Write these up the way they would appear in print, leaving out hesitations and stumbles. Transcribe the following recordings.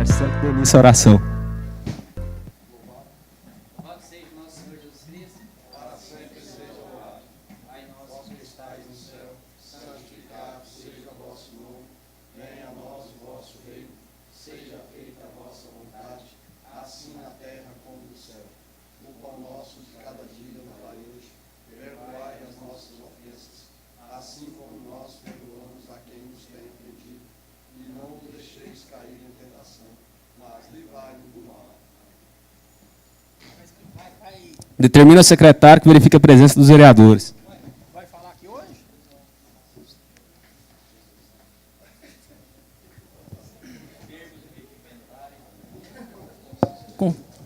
Marcelo que dê início à oração. Louvado seja o nosso Senhor Jesus Cristo. Para sempre seja louvado. Pai nosso que estais no céu, santificado seja o vosso nome. Venha a nós o vosso reino. Seja feita a vossa vontade, assim na terra como no céu. O pão nosso de cada dia nos dai hoje. Perdoai as nossas ofensas, assim como nós perdoamos a quem nos tem ofendido. E não nos deixeis cair em tentação, mas livrai-nos do mal. Determina o secretário que verifique a presença dos vereadores. Vai falar aqui hoje?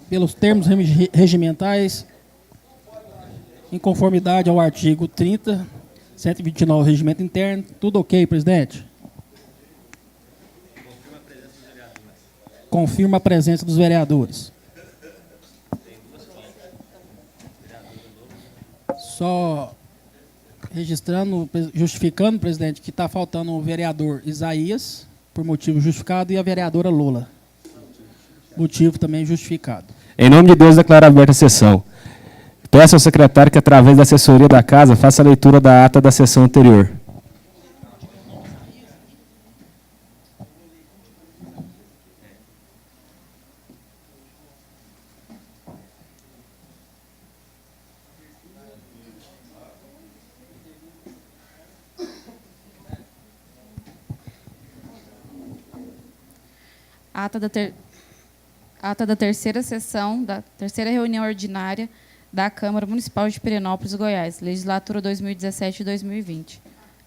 Pelos termos regimentais, em conformidade ao artigo 30, 129 do Regimento Interno, tudo ok, presidente? Confirma a presença dos vereadores. Só registrando, justificando, presidente, que está faltando o vereador Isaías, por motivo justificado, e a vereadora Lola. Motivo também justificado. Em nome de Deus, declaro aberta a sessão. Peço ao secretário que, através da assessoria da Casa, faça a leitura da ata da sessão anterior. Ata da terceira sessão, da terceira reunião ordinária da Câmara Municipal de Pirenópolis, Goiás, legislatura 2017-2020.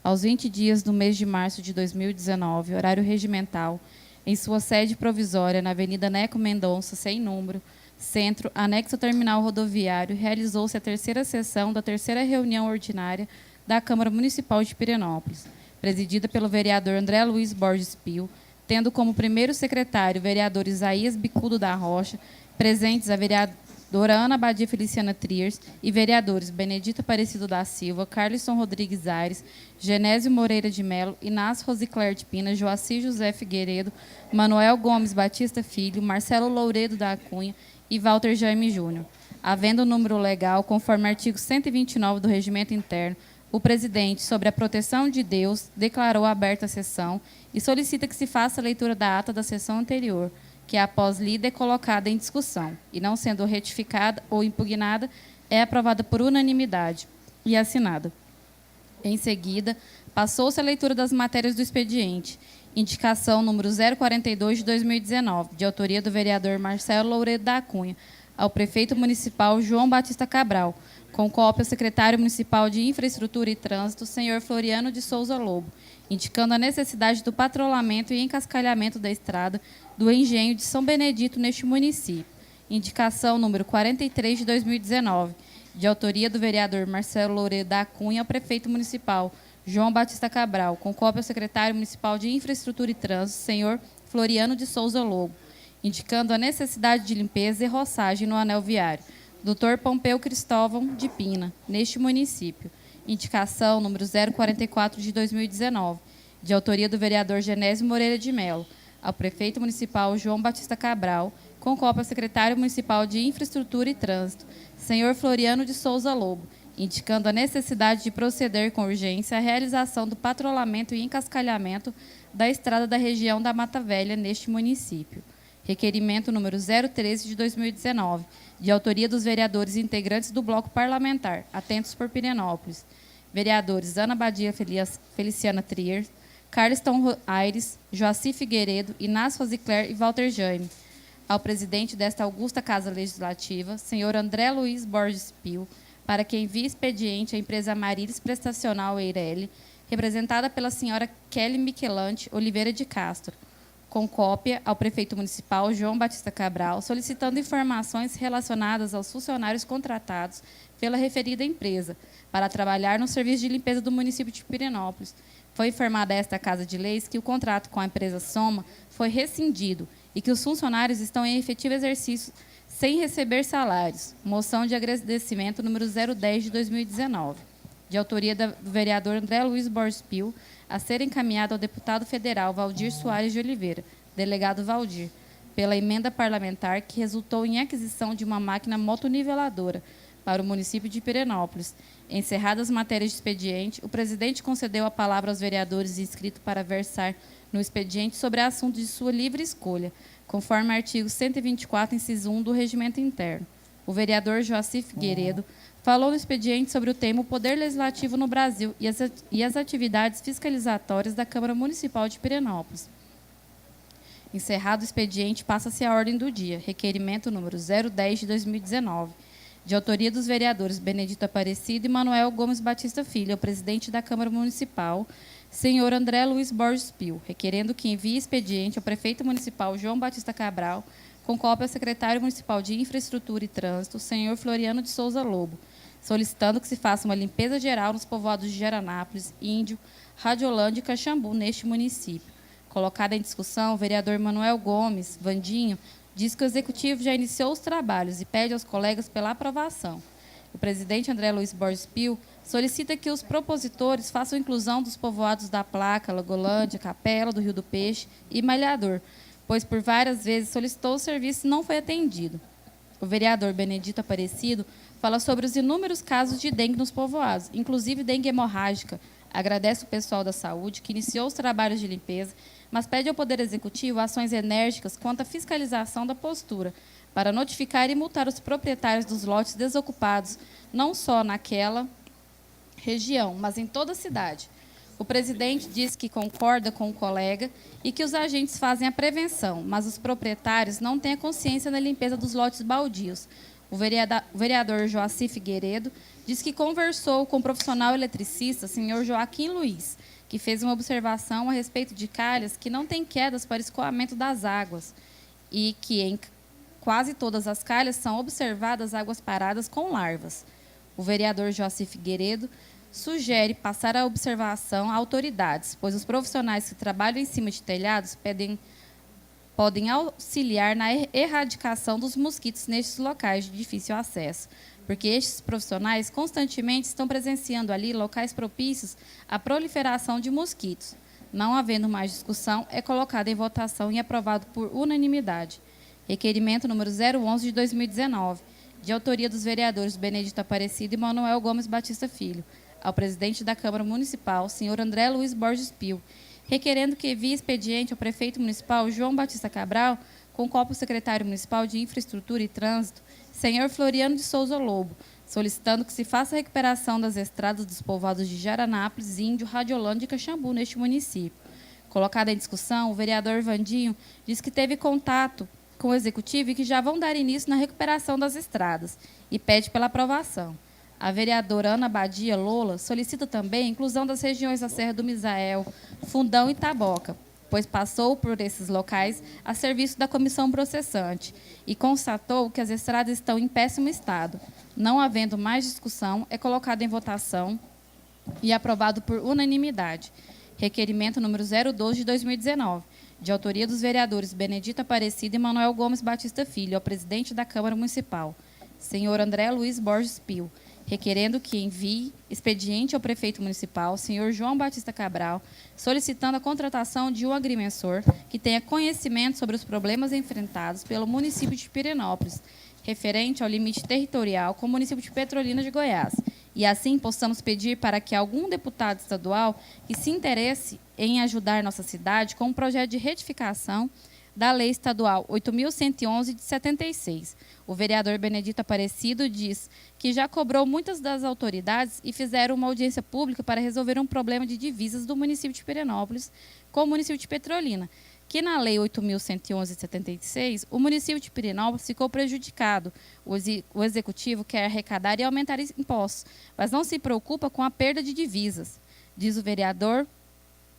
Aos 20 dias do mês de março de 2019, horário regimental, em sua sede provisória, na Avenida Neco Mendonça, sem número, Centro, anexo ao terminal rodoviário, realizou-se a terceira sessão da terceira reunião ordinária da Câmara Municipal de Pirenópolis, presidida pelo vereador André Luiz Borges Pio, tendo como primeiro secretário o vereador Isaías Bicudo da Rocha, presentes a vereadora Ana Badia Feliciana Triers e vereadores Benedito Aparecido da Silva, Carlisson Rodrigues Aires, Genésio Moreira de Melo, Inácio Rosicler de Pina, Joacir José Figueiredo, Manuel Gomes Batista Filho, Marcelo Louredo da Cunha e Walter Jaime Júnior. Havendo o número legal, conforme artigo 129 do Regimento Interno, o presidente, sobre a proteção de Deus, declarou aberta a sessão e solicita que se faça a leitura da ata da sessão anterior, que, após lida, é colocada em discussão, e não sendo retificada ou impugnada, é aprovada por unanimidade e assinada. Em seguida, passou-se a leitura das matérias do expediente. Indicação número 042 de 2019, de autoria do vereador Marcelo Louredo da Cunha, ao prefeito municipal João Batista Cabral, com cópia ao secretário municipal de Infraestrutura e Trânsito, senhor Floriano de Souza Lobo, indicando a necessidade do patrulhamento e encascalhamento da estrada do Engenho de São Benedito neste município. Indicação número 43 de 2019, de autoria do vereador Marcelo Louredo da Cunha ao prefeito municipal João Batista Cabral, com cópia ao secretário municipal de Infraestrutura e Trânsito, senhor Floriano de Souza Lobo, indicando a necessidade de limpeza e roçagem no anel viário. Dr. Pompeu Cristóvão de Pina, neste município. Indicação número 044 de 2019, de autoria do vereador Genésio Moreira de Melo, ao prefeito municipal João Batista Cabral, com cópia ao secretário municipal de Infraestrutura e Trânsito, senhor Floriano de Souza Lobo, indicando a necessidade de proceder com urgência à realização do patrulhamento e encascalhamento da estrada da região da Mata Velha, neste município. Requerimento número 013 de 2019, de autoria dos vereadores integrantes do Bloco Parlamentar, Atentos por Pirenópolis, vereadores Ana Badia Feliciana Trier, Carliston Aires, Joacir Figueiredo, Inácio Rosicler e Walter Jaime. Ao presidente desta augusta Casa Legislativa, senhor André Luiz Borges Pio, para que envie expediente à empresa Marilis Prestacional Eireli, representada pela senhora Kelly Michelante Oliveira de Castro, com cópia ao prefeito municipal João Batista Cabral, solicitando informações relacionadas aos funcionários contratados pela referida empresa para trabalhar no serviço de limpeza do município de Pirenópolis. Foi informada a esta Casa de Leis que o contrato com a empresa Soma foi rescindido e que os funcionários estão em efetivo exercício sem receber salários. Moção de agradecimento número 010 de 2019, de autoria do vereador André Luiz Borges Pio, a ser encaminhado ao deputado federal Valdir Soares de Oliveira, delegado Valdir, pela emenda parlamentar que resultou em aquisição de uma máquina motoniveladora para o município de Pirenópolis. Encerradas as matérias de expediente, o presidente concedeu a palavra aos vereadores inscritos para versar no expediente sobre assunto de sua livre escolha, conforme o artigo 124, inciso 1 do Regimento Interno. O vereador Joacir Figueiredo falou no expediente sobre o tema o Poder Legislativo no Brasil e as atividades fiscalizatórias da Câmara Municipal de Pirenópolis. Encerrado o expediente, passa-se a ordem do dia. Requerimento número 010 de 2019, de autoria dos vereadores Benedito Aparecido e Manuel Gomes Batista Filho, ao presidente da Câmara Municipal, senhor André Luiz Borges Pio, requerendo que envie expediente ao prefeito municipal João Batista Cabral, com cópia ao secretário municipal de Infraestrutura e Trânsito, senhor Floriano de Souza Lobo, solicitando que se faça uma limpeza geral nos povoados de Jaranápolis, Índio, Radiolândia e Caxambu, neste município. Colocada em discussão, o vereador Manuel Gomes Vandinho diz que o executivo já iniciou os trabalhos e pede aos colegas pela aprovação. O presidente André Luiz Borges Pio solicita que os propositores façam inclusão dos povoados da Placa, Lagolândia, Capela, do Rio do Peixe e Malhador, pois por várias vezes solicitou o serviço e não foi atendido. O vereador Benedito Aparecido fala sobre os inúmeros casos de dengue nos povoados, inclusive dengue hemorrágica. Agradece o pessoal da saúde que iniciou os trabalhos de limpeza, mas pede ao Poder Executivo ações enérgicas quanto à fiscalização da postura, para notificar e multar os proprietários dos lotes desocupados, não só naquela região, mas em toda a cidade. O presidente diz que concorda com o colega e que os agentes fazem a prevenção, mas os proprietários não têm a consciência na limpeza dos lotes baldios. O vereador Joacir Figueiredo diz que conversou com o profissional eletricista, senhor Joaquim Luiz, que fez uma observação a respeito de calhas que não têm quedas para escoamento das águas e que em quase todas as calhas são observadas águas paradas com larvas. O vereador Joacir Figueiredo sugere passar a observação a autoridades, pois os profissionais que trabalham em cima de telhados podem auxiliar na erradicação dos mosquitos nestes locais de difícil acesso, porque estes profissionais constantemente estão presenciando ali locais propícios à proliferação de mosquitos. Não havendo mais discussão, é colocado em votação e aprovado por unanimidade. Requerimento número 011 de 2019, de autoria dos vereadores Benedito Aparecido e Manuel Gomes Batista Filho, ao presidente da Câmara Municipal, senhor André Luiz Borges Pio, requerendo que envie expediente ao prefeito municipal João Batista Cabral, com cópia ao secretário municipal de Infraestrutura e Trânsito, senhor Floriano de Souza Lobo, solicitando que se faça a recuperação das estradas dos povoados de Jaranápolis, Índio, Radiolândia e Caxambu, neste município. Colocada em discussão, o vereador Vandinho diz que teve contato com o executivo e que já vão dar início na recuperação das estradas e pede pela aprovação. A vereadora Ana Badia Lola solicita também a inclusão das regiões da Serra do Misael, Fundão e Taboca, pois passou por esses locais a serviço da comissão processante e constatou que as estradas estão em péssimo estado. Não havendo mais discussão, é colocado em votação e aprovado por unanimidade. Requerimento número 012 de 2019, de autoria dos vereadores Benedito Aparecido e Manuel Gomes Batista Filho, ao presidente da Câmara Municipal, senhor André Luiz Borges Pio, requerendo que envie expediente ao prefeito municipal, senhor João Batista Cabral, solicitando a contratação de um agrimensor que tenha conhecimento sobre os problemas enfrentados pelo município de Pirenópolis, referente ao limite territorial com o município de Petrolina de Goiás, e assim possamos pedir para que algum deputado estadual que se interesse em ajudar nossa cidade com um projeto de retificação da Lei Estadual 8.111 de 76. O vereador Benedito Aparecido diz que já cobrou muitas das autoridades e fizeram uma audiência pública para resolver um problema de divisas do município de Pirenópolis com o município de Petrolina, que na Lei 8.111 de 76, o município de Pirenópolis ficou prejudicado. O Executivo quer arrecadar e aumentar impostos, mas não se preocupa com a perda de divisas. Diz o vereador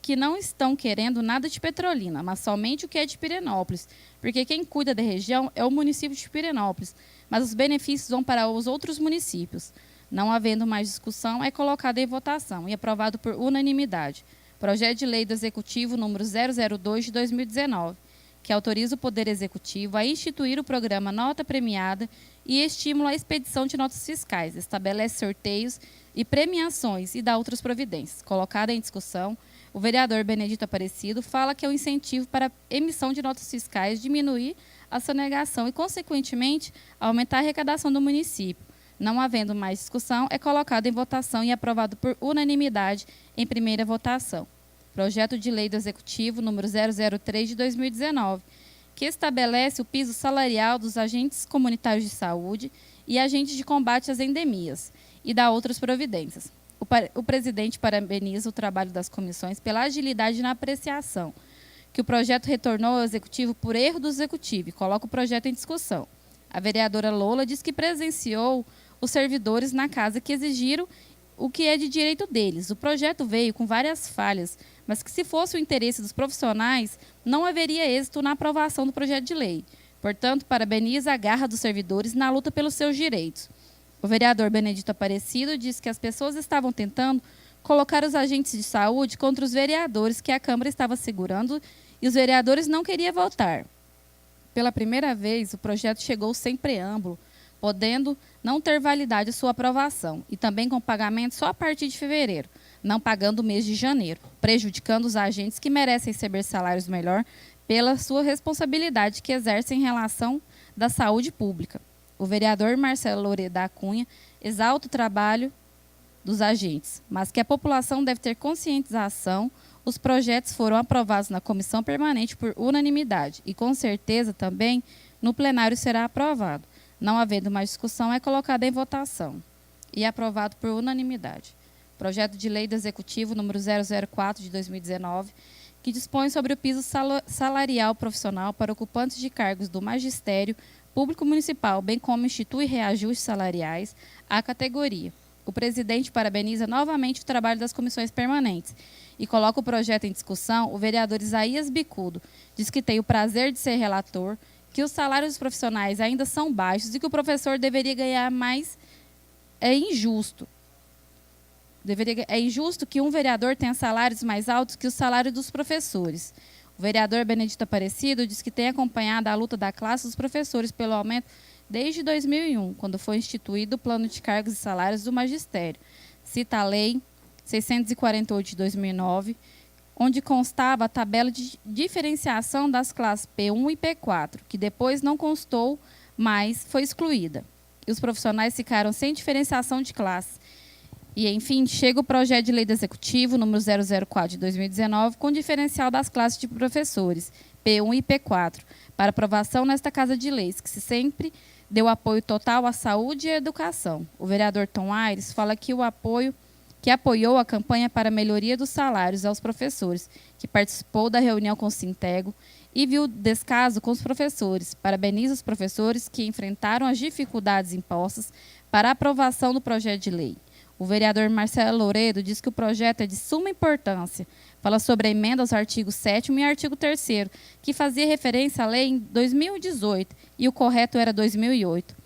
que não estão querendo nada de Petrolina, mas somente o que é de Pirenópolis, porque quem cuida da região é o município de Pirenópolis, mas os benefícios vão para os outros municípios. Não havendo mais discussão, é colocado em votação e aprovado por unanimidade. Projeto de Lei do Executivo número 002 de 2019, que autoriza o Poder Executivo a instituir o programa Nota Premiada e estimula a expedição de notas fiscais, estabelece sorteios e premiações e dá outras providências. Colocada em discussão, O vereador Benedito Aparecido fala que é um incentivo para a emissão de notas fiscais diminuir a sonegação e, consequentemente, aumentar a arrecadação do município. Não havendo mais discussão, é colocado em votação e aprovado por unanimidade em primeira votação. Projeto de Lei do Executivo número 003 de 2019, que estabelece o piso salarial dos agentes comunitários de saúde e agentes de combate às endemias e dá outras providências. O presidente parabeniza o trabalho das comissões pela agilidade na apreciação, que o projeto retornou ao Executivo por erro do Executivo e coloca o projeto em discussão. A vereadora Lola diz que presenciou os servidores na casa que exigiram o que é de direito deles. O projeto veio com várias falhas, mas que se fosse o interesse dos profissionais, não haveria êxito na aprovação do projeto de lei. Portanto, parabeniza a garra dos servidores na luta pelos seus direitos. O vereador Benedito Aparecido diz que as pessoas estavam tentando colocar os agentes de saúde contra os vereadores que a Câmara estava segurando e os vereadores não queriam votar. Pela primeira vez, o projeto chegou sem preâmbulo, podendo não ter validade sua aprovação, e também com pagamento só a partir de fevereiro, não pagando o mês de janeiro, prejudicando os agentes que merecem receber salários melhor pela sua responsabilidade que exercem em relação da saúde pública. O vereador Marcelo Louredo da Cunha exalta o trabalho dos agentes, mas que a população deve ter conscientização. Os projetos foram aprovados na comissão permanente por unanimidade e, com certeza, também no plenário será aprovado. Não havendo mais discussão, é colocado em votação e aprovado por unanimidade. Projeto de Lei do Executivo número 004 de 2019, que dispõe sobre o piso salarial profissional para ocupantes de cargos do magistério público municipal, bem como institui reajustes salariais à categoria. O presidente parabeniza novamente o trabalho das comissões permanentes e coloca o projeto em discussão. O vereador Isaías Bicudo diz que tem o prazer de ser relator, que os salários dos profissionais ainda são baixos e que o professor deveria ganhar mais. É injusto. É injusto que um vereador tenha salários mais altos que o salário dos professores. O vereador Benedito Aparecido diz que tem acompanhado a luta da classe dos professores pelo aumento desde 2001, quando foi instituído o Plano de Cargos e Salários do Magistério. Cita a Lei 648 de 2009, onde constava a tabela de diferenciação das classes P1 e P4, que depois não constou, mas foi excluída. E os profissionais ficaram sem diferenciação de classe. E, enfim, chega o projeto de lei do Executivo, número 004 de 2019, com diferencial das classes de professores, P1 e P4, para aprovação nesta Casa de Leis, que sempre deu apoio total à saúde e à educação. O vereador Tom Aires fala que apoiou a campanha para a melhoria dos salários aos professores, que participou da reunião com o Sintego e viu descaso com os professores. Parabeniza os professores que enfrentaram as dificuldades impostas para a aprovação do projeto de lei. O vereador Marcelo Louredo diz que o projeto é de suma importância. Fala sobre a emenda aos artigos 7º e artigo 3º, que fazia referência à lei em 2018 e o correto era 2008.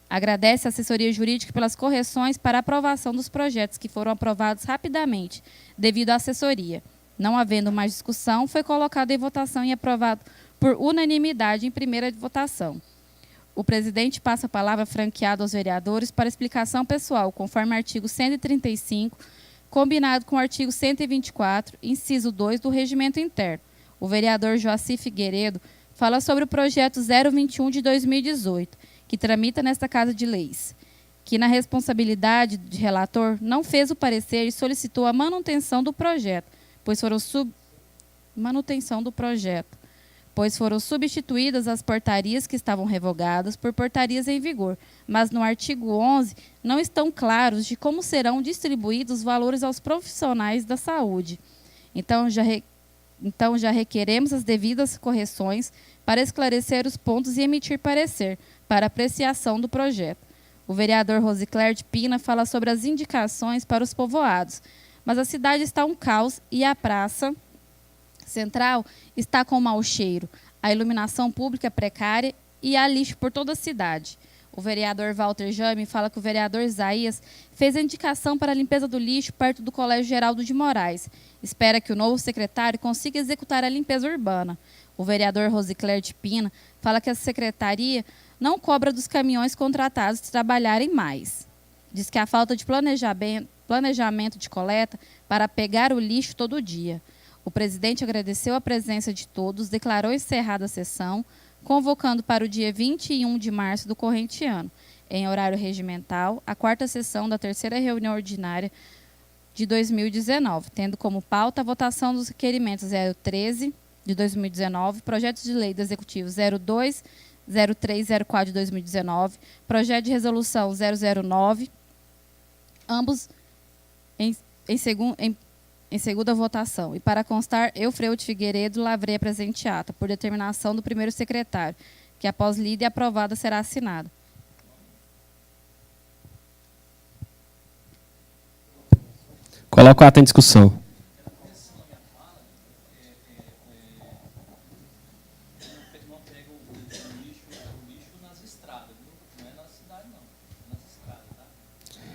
Agradece a assessoria jurídica pelas correções para a aprovação dos projetos que foram aprovados rapidamente, devido à assessoria. Não havendo mais discussão, foi colocado em votação e aprovado por unanimidade em primeira votação. O presidente passa a palavra franqueada aos vereadores para explicação pessoal, conforme o artigo 135, combinado com o artigo 124, inciso 2 do Regimento Interno. O vereador Joaci Figueiredo fala sobre o projeto 021 de 2018, que tramita nesta Casa de Leis, que, na responsabilidade de relator, não fez o parecer e solicitou a manutenção do projeto, pois foram substituídas as portarias que estavam revogadas por portarias em vigor, mas no artigo 11 não estão claros de como serão distribuídos os valores aos profissionais da saúde. Então já requeremos as devidas correções para esclarecer os pontos e emitir parecer para apreciação do projeto. O vereador Rosicler de Pina fala sobre as indicações para os povoados, mas a cidade está um caos e a praça central está com mau cheiro, a iluminação pública é precária e há lixo por toda a cidade. O vereador Walter Jame fala que o vereador Isaías fez a indicação para a limpeza do lixo perto do Colégio Geraldo de Moraes. Espera que o novo secretário consiga executar a limpeza urbana. O vereador Rosicler de Pina fala que a secretaria não cobra dos caminhões contratados de trabalharem mais. Diz que a falta de planejamento de coleta para pegar o lixo todo dia. O presidente agradeceu a presença de todos, declarou encerrada a sessão, convocando para o dia 21 de março do corrente ano, em horário regimental, a 4ª sessão da terceira reunião ordinária de 2019, tendo como pauta a votação dos requerimentos 013 de 2019, projetos de lei do Executivo 02, 03, 04 de 2019, projeto de resolução 009, ambos em segunda votação. E para constar, eu, Freude Figueiredo, lavrei a presente ata, por determinação do primeiro secretário, que após lida e aprovada será assinada. Coloco o ato em discussão.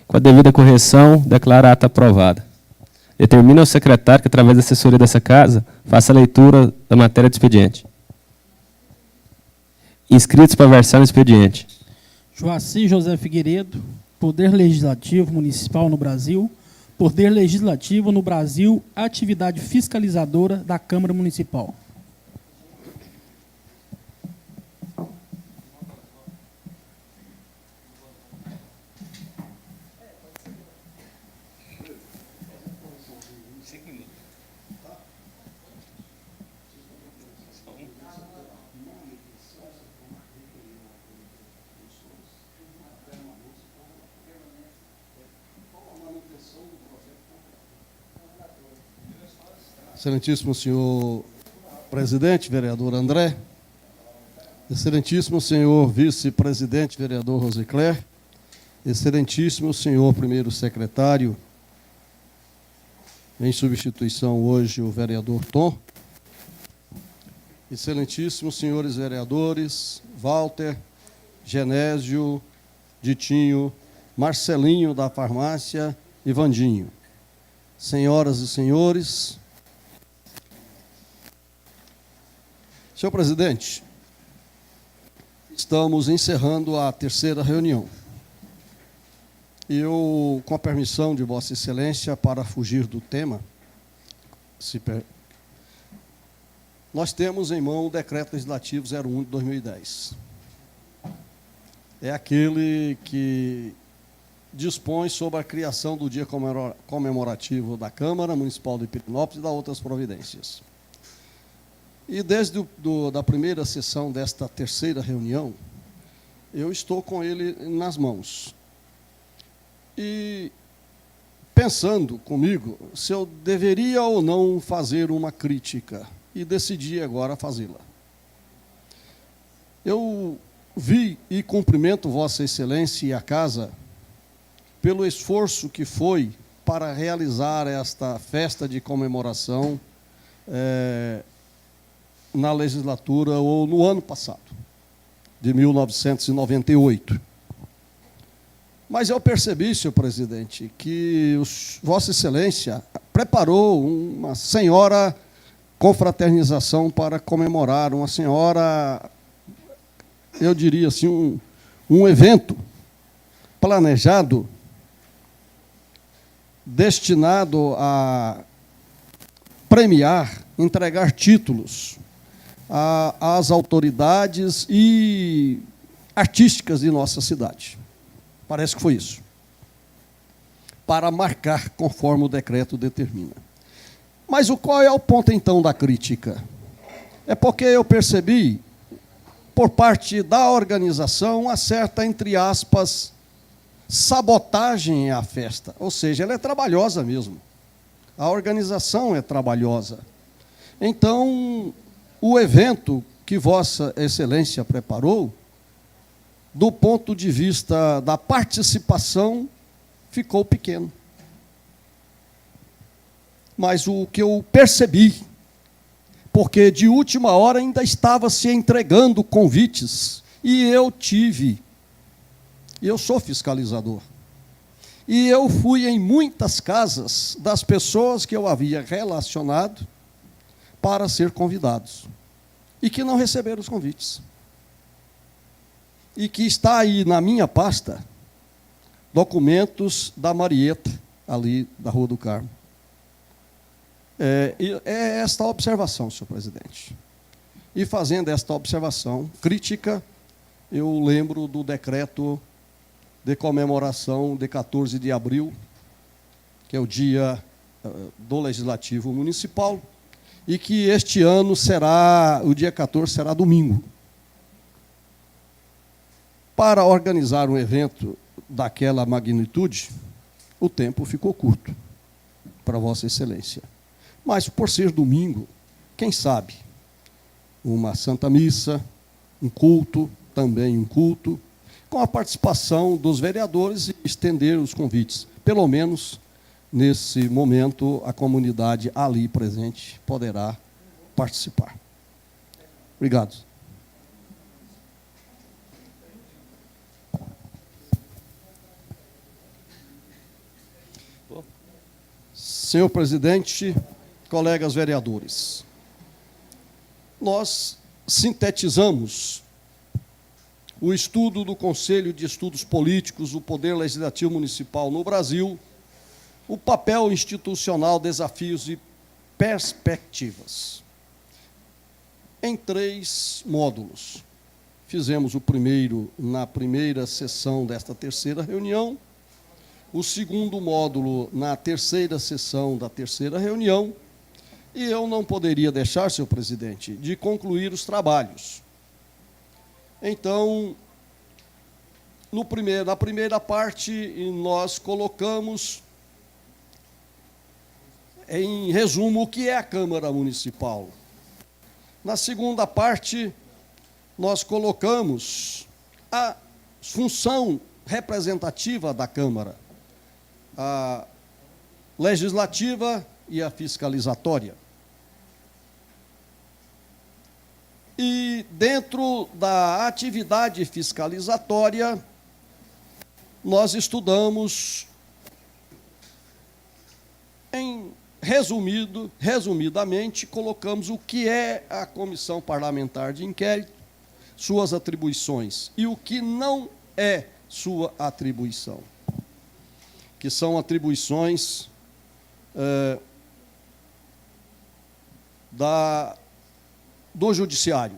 Com a devida correção, declaro a ata aprovada. Determina o secretário que, através da assessoria dessa casa, faça a leitura da matéria do expediente. Inscritos para versar no expediente. Joaci José Figueiredo, Poder Legislativo Municipal no Brasil, Poder Legislativo no Brasil, atividade fiscalizadora da Câmara Municipal. Excelentíssimo senhor presidente, vereador André, excelentíssimo senhor vice-presidente, vereador Rosicler, excelentíssimo senhor primeiro secretário, em substituição hoje o vereador Tom, excelentíssimos senhores vereadores, Walter, Genésio, Ditinho, Marcelinho da farmácia e Vandinho, senhoras e senhores. Senhor presidente, estamos encerrando a terceira reunião. Eu, com a permissão de Vossa Excelência, para fugir do tema, nós temos em mão o Decreto Legislativo 01 de 2010. É aquele que dispõe sobre a criação do dia comemorativo da Câmara Municipal de Pirenópolis e das outras providências. E desde da primeira sessão desta terceira reunião, eu estou com ele nas mãos. E pensando comigo se eu deveria ou não fazer uma crítica, e decidi agora fazê-la. Eu vi e cumprimento Vossa Excelência e a Casa pelo esforço que foi para realizar esta festa de comemoração na legislatura ou no ano passado, de 1998. Mas eu percebi, senhor presidente, que Vossa Excelência preparou uma senhora confraternização para comemorar, uma senhora, eu diria assim, um evento planejado, destinado a premiar, entregar títulos às autoridades e artísticas de nossa cidade. Parece que foi isso. Para marcar conforme o decreto determina. Mas qual é o ponto, então, da crítica? É porque eu percebi, por parte da organização, uma certa, entre aspas, sabotagem à festa. Ou seja, ela é trabalhosa mesmo. A organização é trabalhosa. Então, o evento que Vossa Excelência preparou, do ponto de vista da participação, ficou pequeno. Mas o que eu percebi, porque de última hora ainda estava se entregando convites, e eu sou fiscalizador, e eu fui em muitas casas das pessoas que eu havia relacionado para ser convidados, e que não receberam os convites. E que está aí na minha pasta documentos da Marieta, ali da Rua do Carmo. É esta observação, senhor presidente. E fazendo esta observação crítica, eu lembro do decreto de comemoração de 14 de abril, que é o dia do Legislativo Municipal, e que este ano será, o dia 14 será domingo. Para organizar um evento daquela magnitude, o tempo ficou curto, para Vossa Excelência. Mas, por ser domingo, quem sabe, uma Santa Missa, um culto, também um culto, com a participação dos vereadores e estender os convites. Pelo menos, nesse momento, a comunidade ali presente poderá participar. Obrigado. Senhor presidente, colegas vereadores, nós sintetizamos o estudo do Conselho de Estudos Políticos do Poder Legislativo Municipal no Brasil, o papel institucional, desafios e perspectivas, em 3 módulos. Fizemos o primeiro na primeira sessão desta terceira reunião, o segundo módulo na terceira sessão da terceira reunião, e eu não poderia deixar, senhor presidente, de concluir os trabalhos. Então, na primeira parte, nós colocamos, em resumo, o que é a Câmara Municipal. Na segunda parte, nós colocamos a função representativa da Câmara, a legislativa e a fiscalizatória. E, dentro da atividade fiscalizatória, nós estudamos, resumidamente, colocamos o que é a Comissão Parlamentar de Inquérito, suas atribuições, e o que não é sua atribuição, que são atribuições do Judiciário,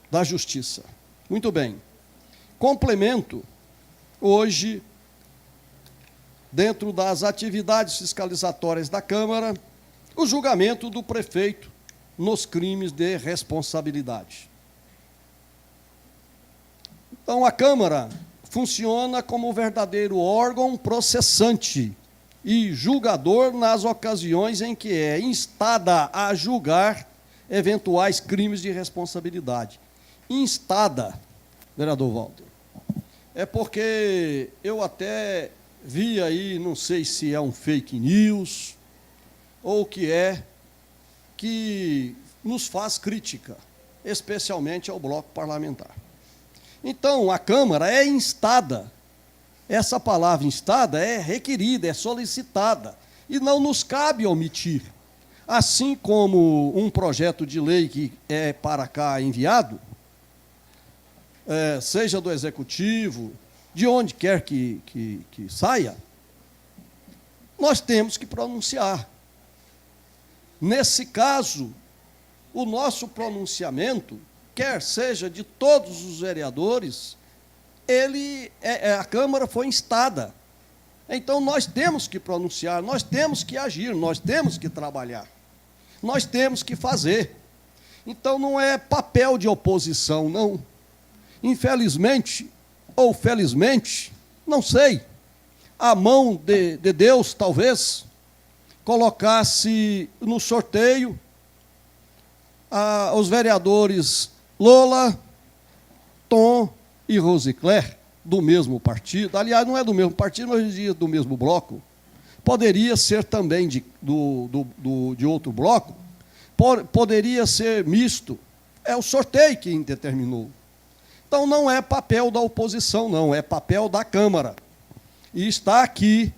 da Justiça. Muito bem. Complemento, hoje, dentro das atividades fiscalizatórias da Câmara, o julgamento do prefeito nos crimes de responsabilidade. Então, a Câmara funciona como um verdadeiro órgão processante e julgador nas ocasiões em que é instada a julgar eventuais crimes de responsabilidade. Instada, vereador Walter, é porque eu até vi aí, não sei se é um fake news ou o que é, que nos faz crítica, especialmente ao bloco parlamentar. Então, a Câmara é instada. Essa palavra instada é requerida, é solicitada, e não nos cabe omitir. Assim como um projeto de lei que é para cá enviado, seja do Executivo, de onde quer que saia, nós temos que pronunciar. Nesse caso, o nosso pronunciamento, quer seja de todos os vereadores, a Câmara foi instada. Então, nós temos que pronunciar, nós temos que agir, nós temos que trabalhar, nós temos que fazer. Então, não é papel de oposição, não. Infelizmente, ou felizmente, não sei, a mão de Deus, talvez, colocasse no sorteio os vereadores Lola, Tom e Rosicler, do mesmo partido. Aliás, não é do mesmo partido, mas hoje em dia é do mesmo bloco. Poderia ser também de outro bloco, poderia ser misto. É o sorteio quem determinou. Então, não é papel da oposição, não, é papel da Câmara. E está aqui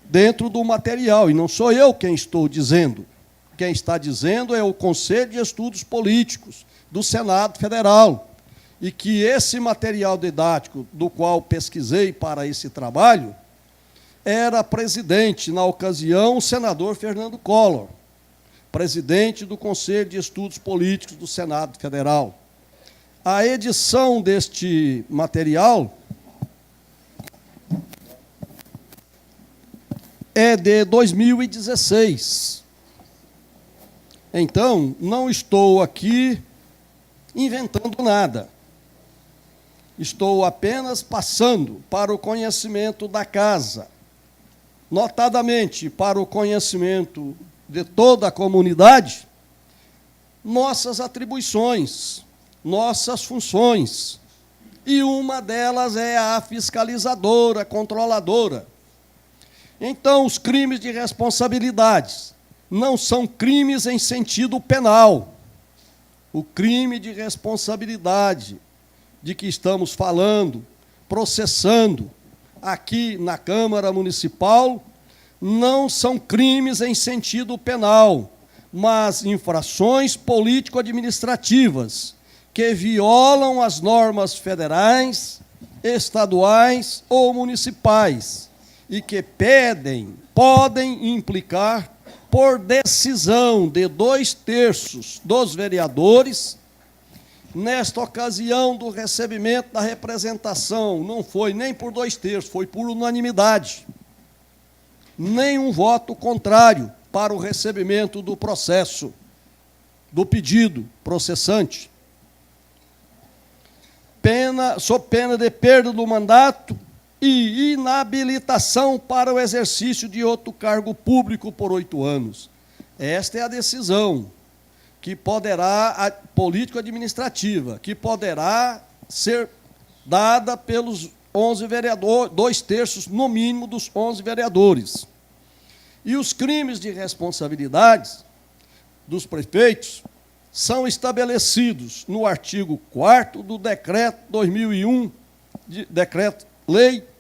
dentro do material, e não sou eu quem estou dizendo. Quem está dizendo é o Conselho de Estudos Políticos do Senado Federal, e que esse material didático, do qual pesquisei para esse trabalho, era presidente, na ocasião, o senador Fernando Collor, presidente do Conselho de Estudos Políticos do Senado Federal. A edição deste material é de 2016. Então, não estou aqui inventando nada. Estou apenas passando para o conhecimento da casa, notadamente para o conhecimento de toda a comunidade, nossas atribuições, nossas funções. E uma delas é a fiscalizadora, controladora. Então, os crimes de responsabilidade não são crimes em sentido penal. O crime de responsabilidade de que estamos falando, processando aqui na Câmara Municipal, não são crimes em sentido penal, mas infrações político-administrativas que violam as normas federais, estaduais ou municipais e que podem implicar, por decisão de 2/3 dos vereadores, nesta ocasião do recebimento da representação, não foi nem por 2/3, foi por unanimidade. Nenhum voto contrário para o recebimento do processo, do pedido processante. Sob pena de perda do mandato e inabilitação para o exercício de outro cargo público por 8 anos. Esta é a decisão que poderá, político-administrativa, que poderá ser dada pelos 11 vereadores, 2/3, no mínimo, dos 11 vereadores. E os crimes de responsabilidades dos prefeitos são estabelecidos no artigo 4º do Decreto 2001, Decreto-Lei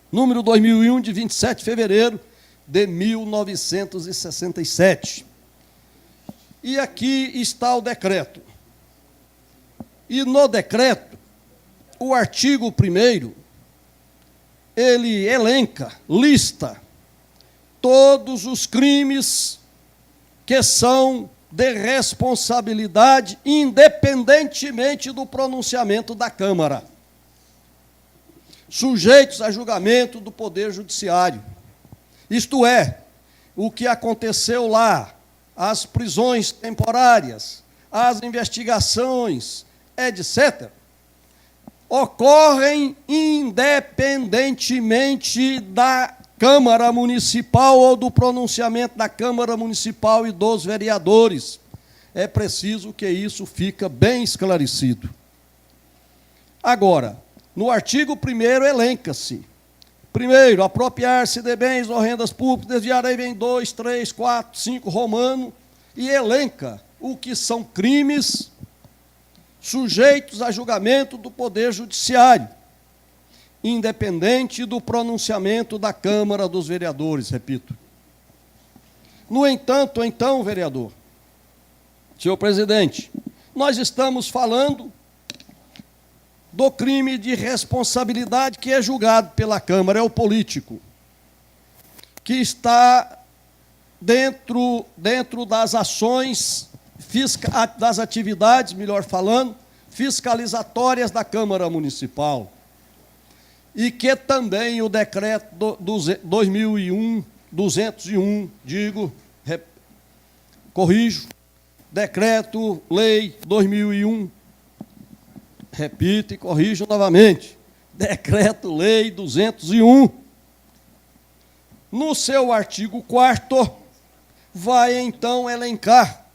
número 2001, de 27 de fevereiro de 1967. E aqui está o decreto. E no decreto, o artigo 1º, ele elenca, lista todos os crimes que são de responsabilidade, independentemente do pronunciamento da Câmara, sujeitos a julgamento do Poder Judiciário. Isto é, o que aconteceu lá, as prisões temporárias, as investigações, etc., ocorrem independentemente da Câmara Municipal ou do pronunciamento da Câmara Municipal e dos vereadores. É preciso que isso fique bem esclarecido. Agora, no artigo 1º elenca-se: primeiro, apropriar-se de bens ou rendas públicas, desviar aí vem 2, 3, 4, 5, romano, e elenca o que são crimes sujeitos a julgamento do Poder Judiciário, independente do pronunciamento da Câmara dos Vereadores, repito. No entanto, então, vereador, senhor presidente, nós estamos falando do crime de responsabilidade que é julgado pela Câmara, é o político, que está dentro das ações, das atividades, melhor falando, fiscalizatórias da Câmara Municipal. E que também o decreto 201, corrijo, decreto-lei 2001, repito e corrijo novamente, decreto-lei 201, no seu artigo 4º, vai então elencar,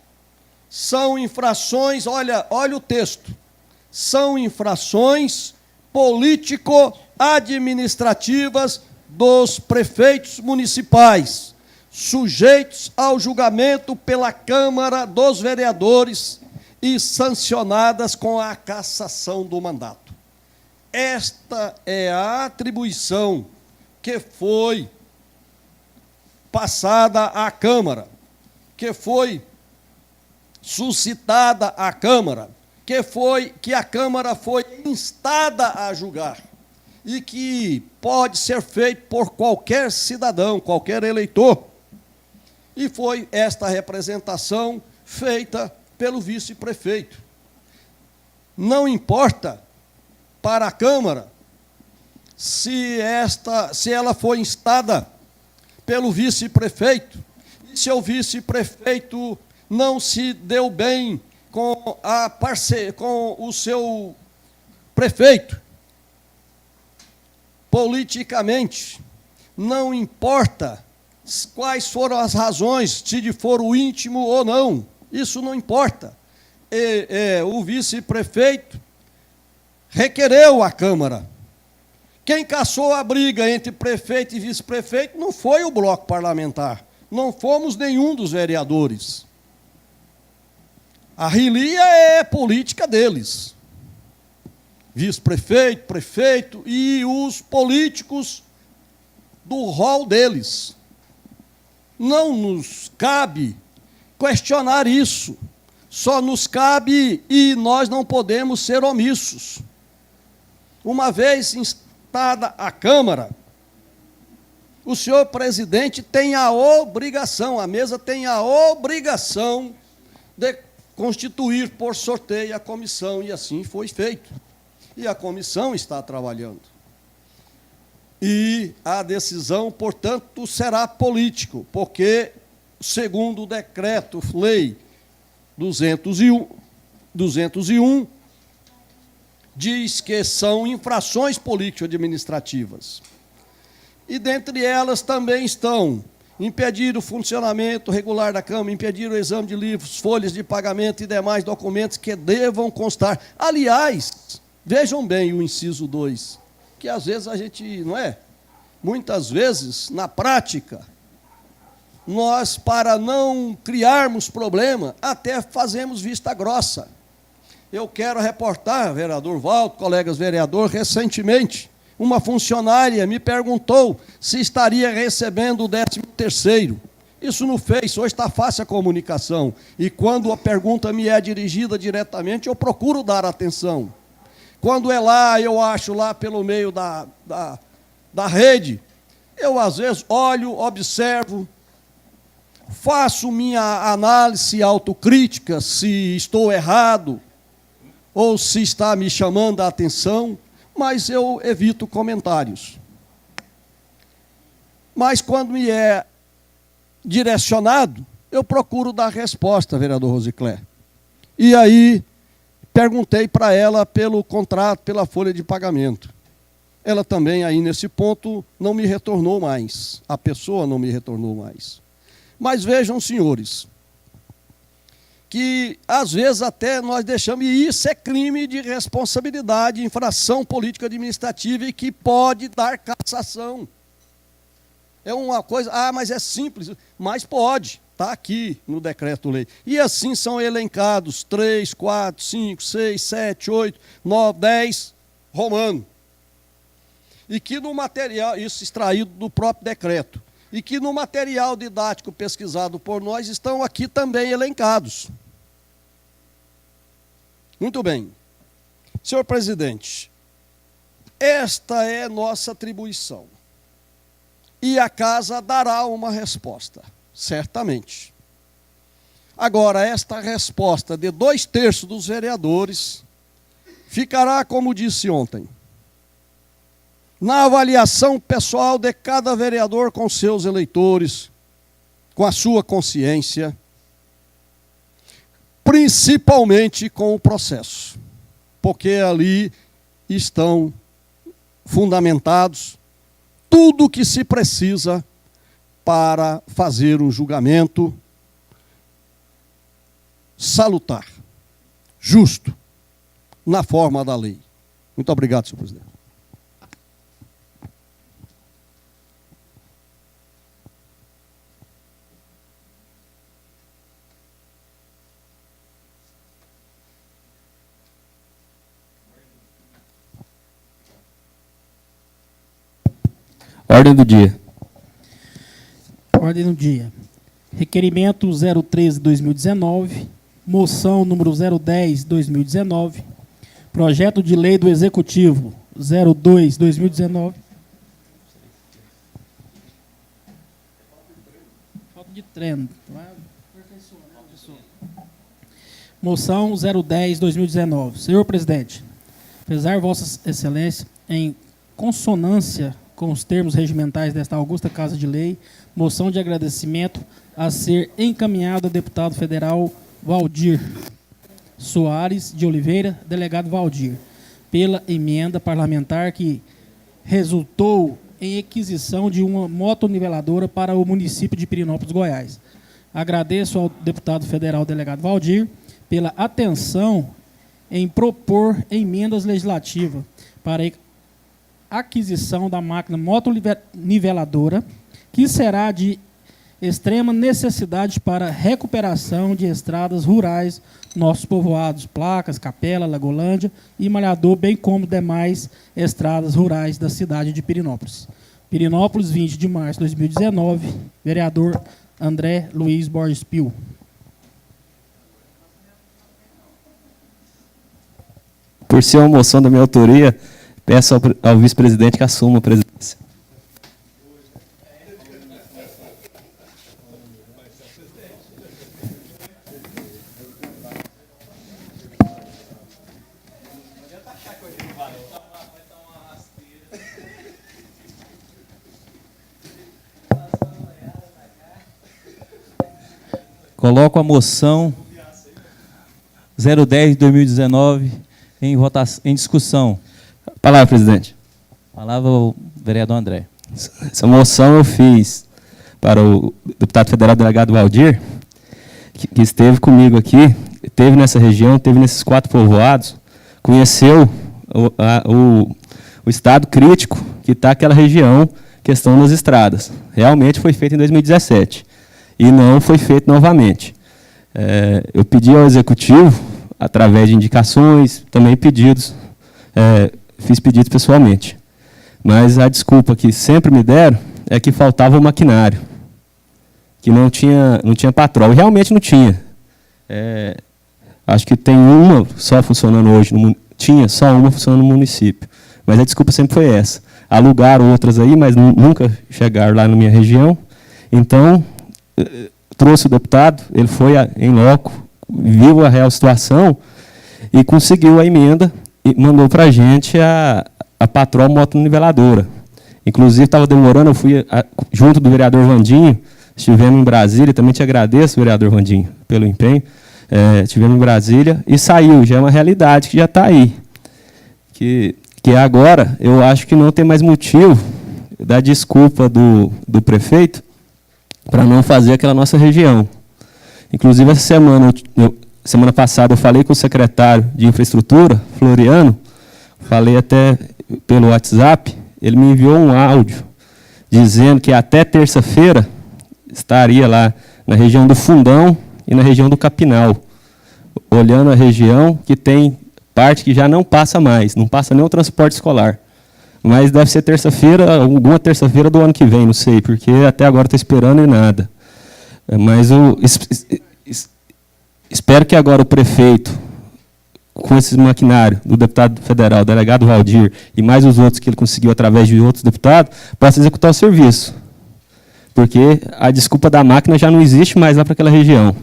são infrações, olha o texto, são infrações político-administrativas dos prefeitos municipais, sujeitos ao julgamento pela Câmara dos Vereadores e sancionadas com a cassação do mandato. Esta é a atribuição que foi passada à Câmara, que foi suscitada à Câmara, que a Câmara foi instada a julgar. e que pode ser feito por qualquer cidadão, qualquer eleitor. E foi esta representação feita pelo vice-prefeito. Não importa para a Câmara se ela foi instada pelo vice-prefeito, e se o vice-prefeito não se deu bem com o seu prefeito. Politicamente, não importa quais foram as razões, se de foro íntimo ou não, isso não importa. O vice-prefeito requereu à Câmara. Quem caçou a briga entre prefeito e vice-prefeito não foi o bloco parlamentar, não fomos nenhum dos vereadores. A relia é política deles. Vice-prefeito, prefeito e os políticos do rol deles. Não nos cabe questionar isso. Só nos cabe, e nós não podemos ser omissos. Uma vez instada a Câmara, o senhor presidente tem a obrigação, a mesa tem a obrigação de constituir por sorteio a comissão, e assim foi feito. E a comissão está trabalhando. E a decisão, portanto, será político, porque, segundo o decreto-lei 201, diz que são infrações político-administrativas. E dentre elas também estão impedir o funcionamento regular da Câmara, impedir o exame de livros, folhas de pagamento e demais documentos que devam constar. Aliás, vejam bem o inciso 2, que às vezes a gente, não é? Muitas vezes, na prática, nós, para não criarmos problema, até fazemos vista grossa. Eu quero reportar, vereador Valdo, colegas vereadores, recentemente, uma funcionária me perguntou se estaria recebendo o 13º. Isso no Face, hoje está fácil a comunicação. E quando a pergunta me é dirigida diretamente, eu procuro dar atenção. Quando é lá, eu acho lá pelo meio da rede, eu às vezes olho, observo, faço minha análise autocrítica, se estou errado, ou se está me chamando a atenção, mas eu evito comentários. Mas quando me é direcionado, eu procuro dar resposta, vereador Rosicler. E aí, perguntei para ela pelo contrato, pela folha de pagamento. Ela também, aí nesse ponto, não me retornou mais. A pessoa não me retornou mais. Mas vejam, senhores, que às vezes até nós deixamos, e isso é crime de responsabilidade, infração política administrativa e que pode dar cassação. É uma coisa, mas é simples, mas pode, está aqui no decreto-lei. E assim são elencados 3, 4, 5, 6, 7, 8, 9, 10, romano. E que no material, isso extraído do próprio decreto, e que no material didático pesquisado por nós estão aqui também elencados. Muito bem. Senhor presidente, esta é nossa atribuição. E a casa dará uma resposta, certamente. Agora, esta resposta de 2/3 dos vereadores ficará, como disse ontem, na avaliação pessoal de cada vereador com seus eleitores, com a sua consciência, principalmente com o processo, porque ali estão fundamentados tudo o que se precisa para fazer um julgamento salutar, justo, na forma da lei. Muito obrigado, senhor presidente. Ordem do dia. Ordem do dia. Requerimento 013/2019, moção número 010/2019, projeto de lei do Executivo 02/2019. Falta de treino. Moção 010/2019. Senhor presidente, apesar Vossa Excelência, em consonância com os termos regimentais desta augusta Casa de Lei, moção de agradecimento a ser encaminhada ao deputado federal Valdir Soares de Oliveira, delegado Valdir, pela emenda parlamentar que resultou em aquisição de uma motoniveladora para o município de Pirenópolis, Goiás. Agradeço ao deputado federal delegado Valdir pela atenção em propor emendas legislativas para a aquisição da máquina motoniveladora, que será de extrema necessidade para a recuperação de estradas rurais, nossos povoados, Placas, Capela, Lagolândia e Malhador, bem como demais estradas rurais da cidade de Pirenópolis. Pirenópolis, 20 de março de 2019, vereador André Luiz Borges Pio. Por ser uma moção da minha autoria, peço ao vice-presidente que assuma a presidência. Coloco a moção 010/2019 em votação, em discussão. Palavra, presidente. Palavra ao vereador André. Essa moção eu fiz para o deputado federal delegado Valdir, que esteve comigo aqui, esteve nessa região, esteve nesses 4 povoados, conheceu o estado crítico que está aquela região, questão das estradas. Realmente foi feito em 2017 e não foi feito novamente. Eu pedi ao executivo, através de indicações, também pedidos, fiz pedidos pessoalmente. Mas a desculpa que sempre me deram é que faltava o maquinário, que não tinha patrol. E realmente não tinha. Acho que tem uma só funcionando hoje, tinha só uma funcionando no município. Mas a desculpa sempre foi essa. Alugaram outras aí, mas nunca chegaram lá na minha região. Então, trouxe o deputado, ele foi em loco, viu a real situação e conseguiu a emenda e mandou para a gente a patrol motoniveladora. Inclusive, estava demorando, eu fui junto do vereador Vandinho, estivemos em Brasília, também te agradeço, vereador Vandinho, pelo empenho, estivemos em Brasília e saiu, já é uma realidade que já está aí. Que agora, eu acho que não tem mais motivo da desculpa do prefeito para não fazer aquela nossa região. Inclusive, essa semana passada, eu falei com o secretário de Infraestrutura, Floriano, falei até pelo WhatsApp, ele me enviou um áudio dizendo que até terça-feira estaria lá na região do Fundão e na região do Capinal, olhando a região que tem parte que já não passa mais, não passa nem o transporte escolar. Mas deve ser terça-feira, alguma terça-feira do ano que vem, não sei, porque até agora estou esperando e nada. Mas espero que agora o prefeito, com esse maquinário do deputado federal, delegado Valdir, e mais os outros que ele conseguiu através de outros deputados, possa executar o serviço. Porque a desculpa da máquina já não existe mais lá para aquela região.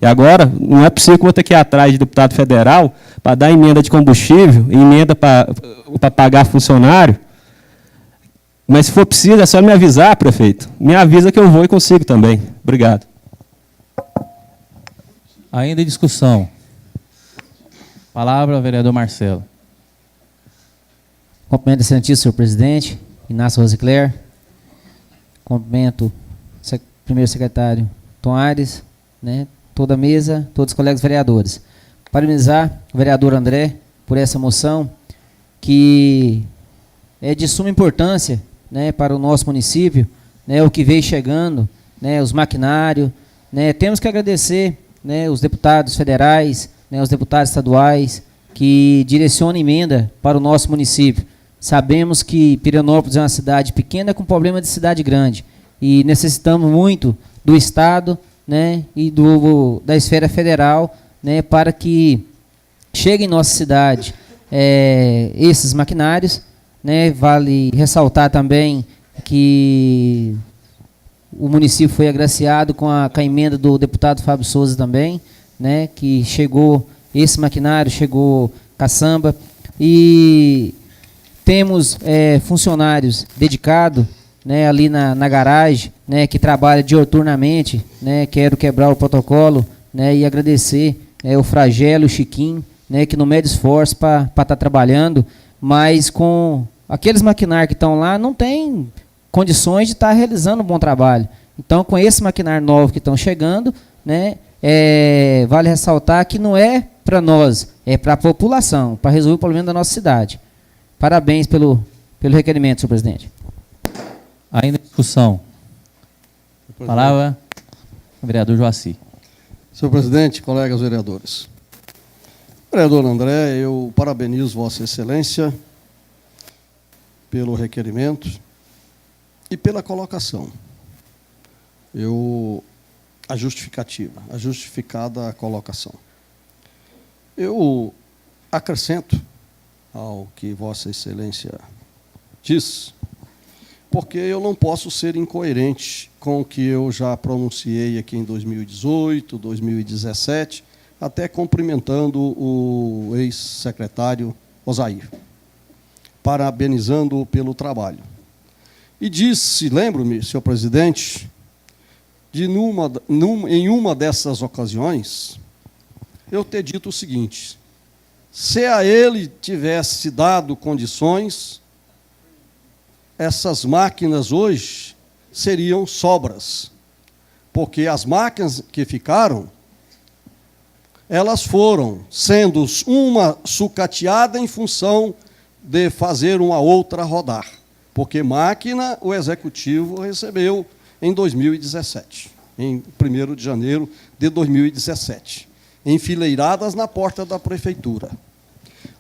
E agora, não é possível que eu vou ter que ir atrás de deputado federal para dar emenda de combustível, emenda para pagar funcionário. Mas, se for preciso, é só me avisar, prefeito. Me avisa que eu vou e consigo também. Obrigado. Ainda em discussão. Palavra ao vereador Marcelo. Cumprimento, excelentíssimo senhor presidente, Inácio Rosicler. Cumprimento o primeiro secretário Tom Aires, né, toda a mesa, todos os colegas vereadores. Parabenizar o vereador André por essa moção, que é de suma importância, né, para o nosso município, né, o que veio chegando, né, os maquinários. Né, temos que agradecer, né, os deputados federais, né, os deputados estaduais, que direcionam emenda para o nosso município. Sabemos que Pirenópolis é uma cidade pequena com problema de cidade grande, e necessitamos muito do Estado, né, e da esfera federal, né, para que chegue em nossa cidade esses maquinários, né? Vale ressaltar também que o município foi agraciado com a emenda do deputado Fábio Souza também, né? Que chegou esse maquinário, chegou caçamba, e temos funcionários dedicados, né, ali na garagem, né, que trabalha diuturnamente, né. Quero quebrar o protocolo, né, e agradecer o Fragelo, o Chiquinho, né, que não mede esforço para estar trabalhando, mas com aqueles maquinários que estão lá, não tem condições de estar realizando um bom trabalho. Então, com esse maquinário novo que estão chegando, né, vale ressaltar que não é para nós, é para a população, para resolver o problema da nossa cidade. Parabéns pelo requerimento, senhor presidente. Ainda em discussão. Palavra, o vereador Joaci. Senhor presidente, colegas vereadores. Vereador André, eu parabenizo Vossa Excelência pelo requerimento e pela colocação. A justificada colocação. Eu acrescento ao que Vossa Excelência diz, porque eu não posso ser incoerente com o que eu já pronunciei aqui em 2018, 2017, até cumprimentando o ex-secretário Osair, parabenizando-o pelo trabalho. E disse, lembro-me, senhor presidente, em uma dessas ocasiões, eu ter dito o seguinte: se a ele tivesse dado condições, essas máquinas hoje seriam sobras, porque as máquinas que ficaram, elas foram sendo uma sucateada em função de fazer uma outra rodar, porque máquina o Executivo recebeu em 2017, em 1º de janeiro de 2017, enfileiradas na porta da prefeitura.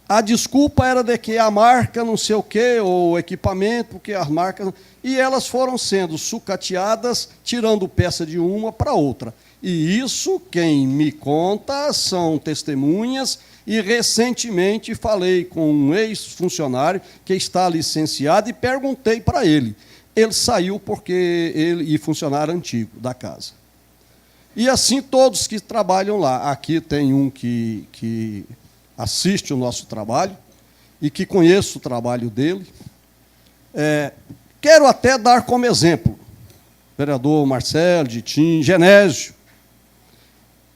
A desculpa era de que a marca não sei o quê, ou o equipamento, porque as marcas... E elas foram sendo sucateadas, tirando peça de uma para outra. E isso, quem me conta, são testemunhas, e recentemente falei com um ex-funcionário que está licenciado e perguntei para ele. Ele saiu porque ele é funcionário antigo da casa. E assim todos que trabalham lá. Aqui tem um que assiste o nosso trabalho e que conheço o trabalho dele. Quero até dar como exemplo, vereador Marcelo, Ditim, Genésio.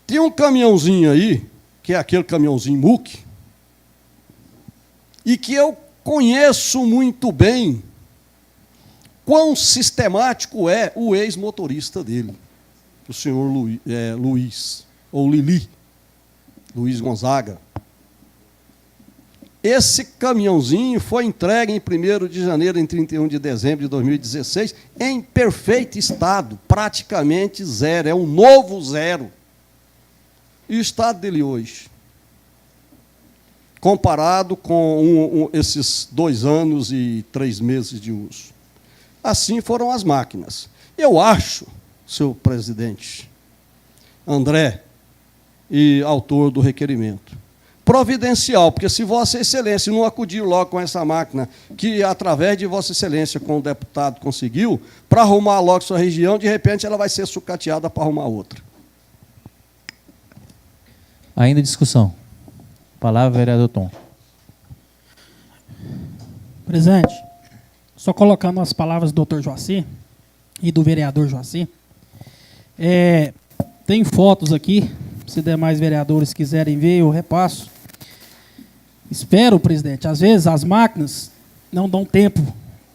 Tinha um caminhãozinho aí, que é aquele caminhãozinho MUC, e que eu conheço muito bem quão sistemático é o ex-motorista dele, o senhor Luiz, ou Lili, Luiz Gonzaga. Esse caminhãozinho foi entregue em 1º de janeiro, em 31 de dezembro de 2016, em perfeito estado, praticamente zero, é um novo zero. E o estado dele hoje, comparado com esses 2 anos e 3 meses de uso. Assim foram as máquinas. Eu acho, senhor presidente, André, e autor do requerimento, providencial, porque se Vossa Excelência não acudir logo com essa máquina, que através de Vossa Excelência, com o deputado, conseguiu, para arrumar logo sua região, de repente ela vai ser sucateada para arrumar outra. Ainda em discussão. Palavra, vereador Tom. Presidente, só colocando as palavras do doutor Joaci e do vereador Joaci, tem fotos aqui, se demais vereadores quiserem ver, eu repasso. Espero, presidente, às vezes as máquinas não dão tempo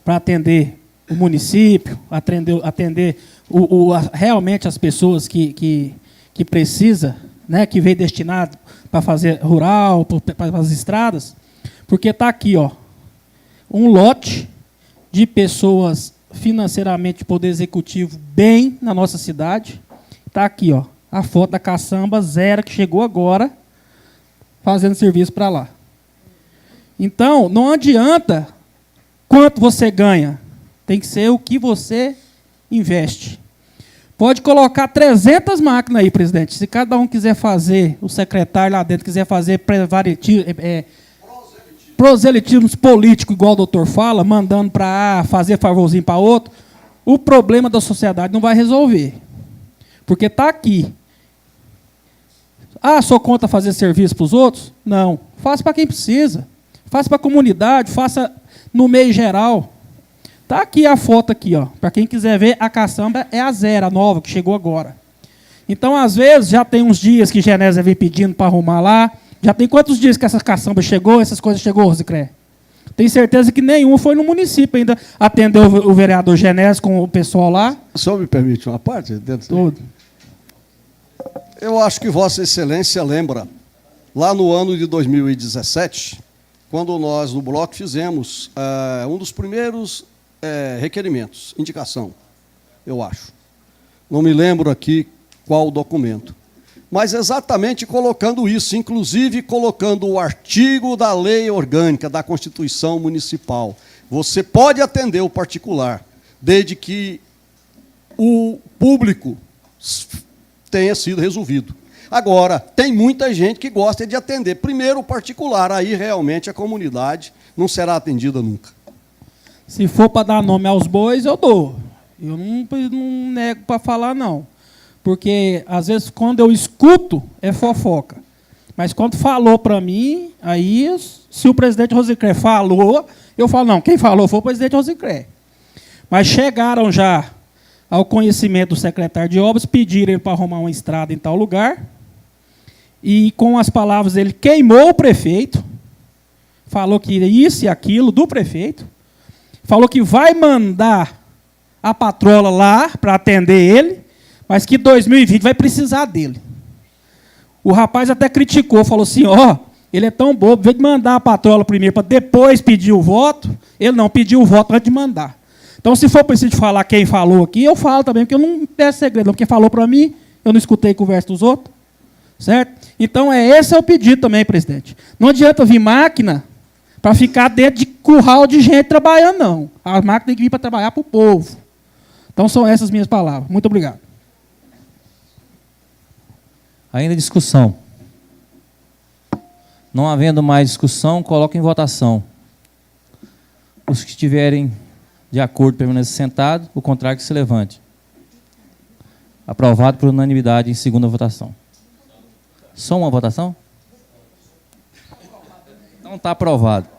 para atender o município, atender realmente as pessoas que precisa, né, que veio destinado para fazer rural, para as estradas, porque está aqui, ó, um lote de pessoas financeiramente de poder executivo bem na nossa cidade. Está aqui, ó, a foto da caçamba zero que chegou agora fazendo serviço para lá. Então, não adianta quanto você ganha, tem que ser o que você investe. Pode colocar 300 máquinas aí, presidente. Se cada um quiser fazer, o secretário lá dentro quiser fazer proselitismo político, igual o doutor fala, mandando para A, fazer favorzinho para outro, o problema da sociedade não vai resolver. Porque está aqui. Ah, sou contra fazer serviço para os outros? Não. Faça para quem precisa. Faça para a comunidade, faça no meio geral. Está aqui a foto aqui, ó. Para quem quiser ver, a caçamba é a zero, a nova, que chegou agora. Então, às vezes, já tem uns dias que Genésio vem pedindo para arrumar lá. Já tem quantos dias que essa caçamba chegou, essas coisas chegou, Rosicré? Tenho certeza que nenhum foi no município ainda. Atendeu o vereador Genésio com o pessoal lá. O senhor me permite uma parte? Tudo. Eu acho que Vossa Excelência lembra, lá no ano de 2017, quando nós, no bloco, fizemos um dos primeiros requerimentos, indicação, eu acho. Não me lembro aqui qual o documento. Mas exatamente colocando isso, inclusive colocando o artigo da lei orgânica da Constituição Municipal. Você pode atender o particular, desde que o público tenha sido resolvido. Agora, tem muita gente que gosta de atender primeiro o particular, aí realmente a comunidade não será atendida nunca. Se for para dar nome aos bois, eu dou. Eu não nego para falar, não. Porque, às vezes, quando eu escuto, é fofoca. Mas quando falou para mim, aí, se o presidente Rosicré falou, eu falo, não, quem falou foi o presidente Rosicré. Mas chegaram já ao conhecimento do secretário de obras, pediram ele para arrumar uma estrada em tal lugar, e com as palavras ele queimou o prefeito, falou que isso e aquilo do prefeito, falou que vai mandar a patrola lá para atender ele, mas que 2020 vai precisar dele. O rapaz até criticou, falou assim, ó, ele é tão bobo, veio de mandar a patrola primeiro para depois pedir o voto, ele não pediu o voto antes de mandar. Então, se for preciso falar quem falou aqui, eu falo também, porque eu não peço segredo, não, porque falou para mim, eu não escutei conversa dos outros, certo? Então, esse é o pedido também, presidente. Não adianta vir máquina para ficar dentro de curral de gente trabalhando, não. A máquina tem que vir para trabalhar para o povo. Então, são essas minhas palavras. Muito obrigado. Ainda discussão. Não havendo mais discussão, coloco em votação. Os que estiverem de acordo, permaneça sentado, o contrário que se levante. Aprovado por unanimidade em segunda votação. Só uma votação? Então está aprovado.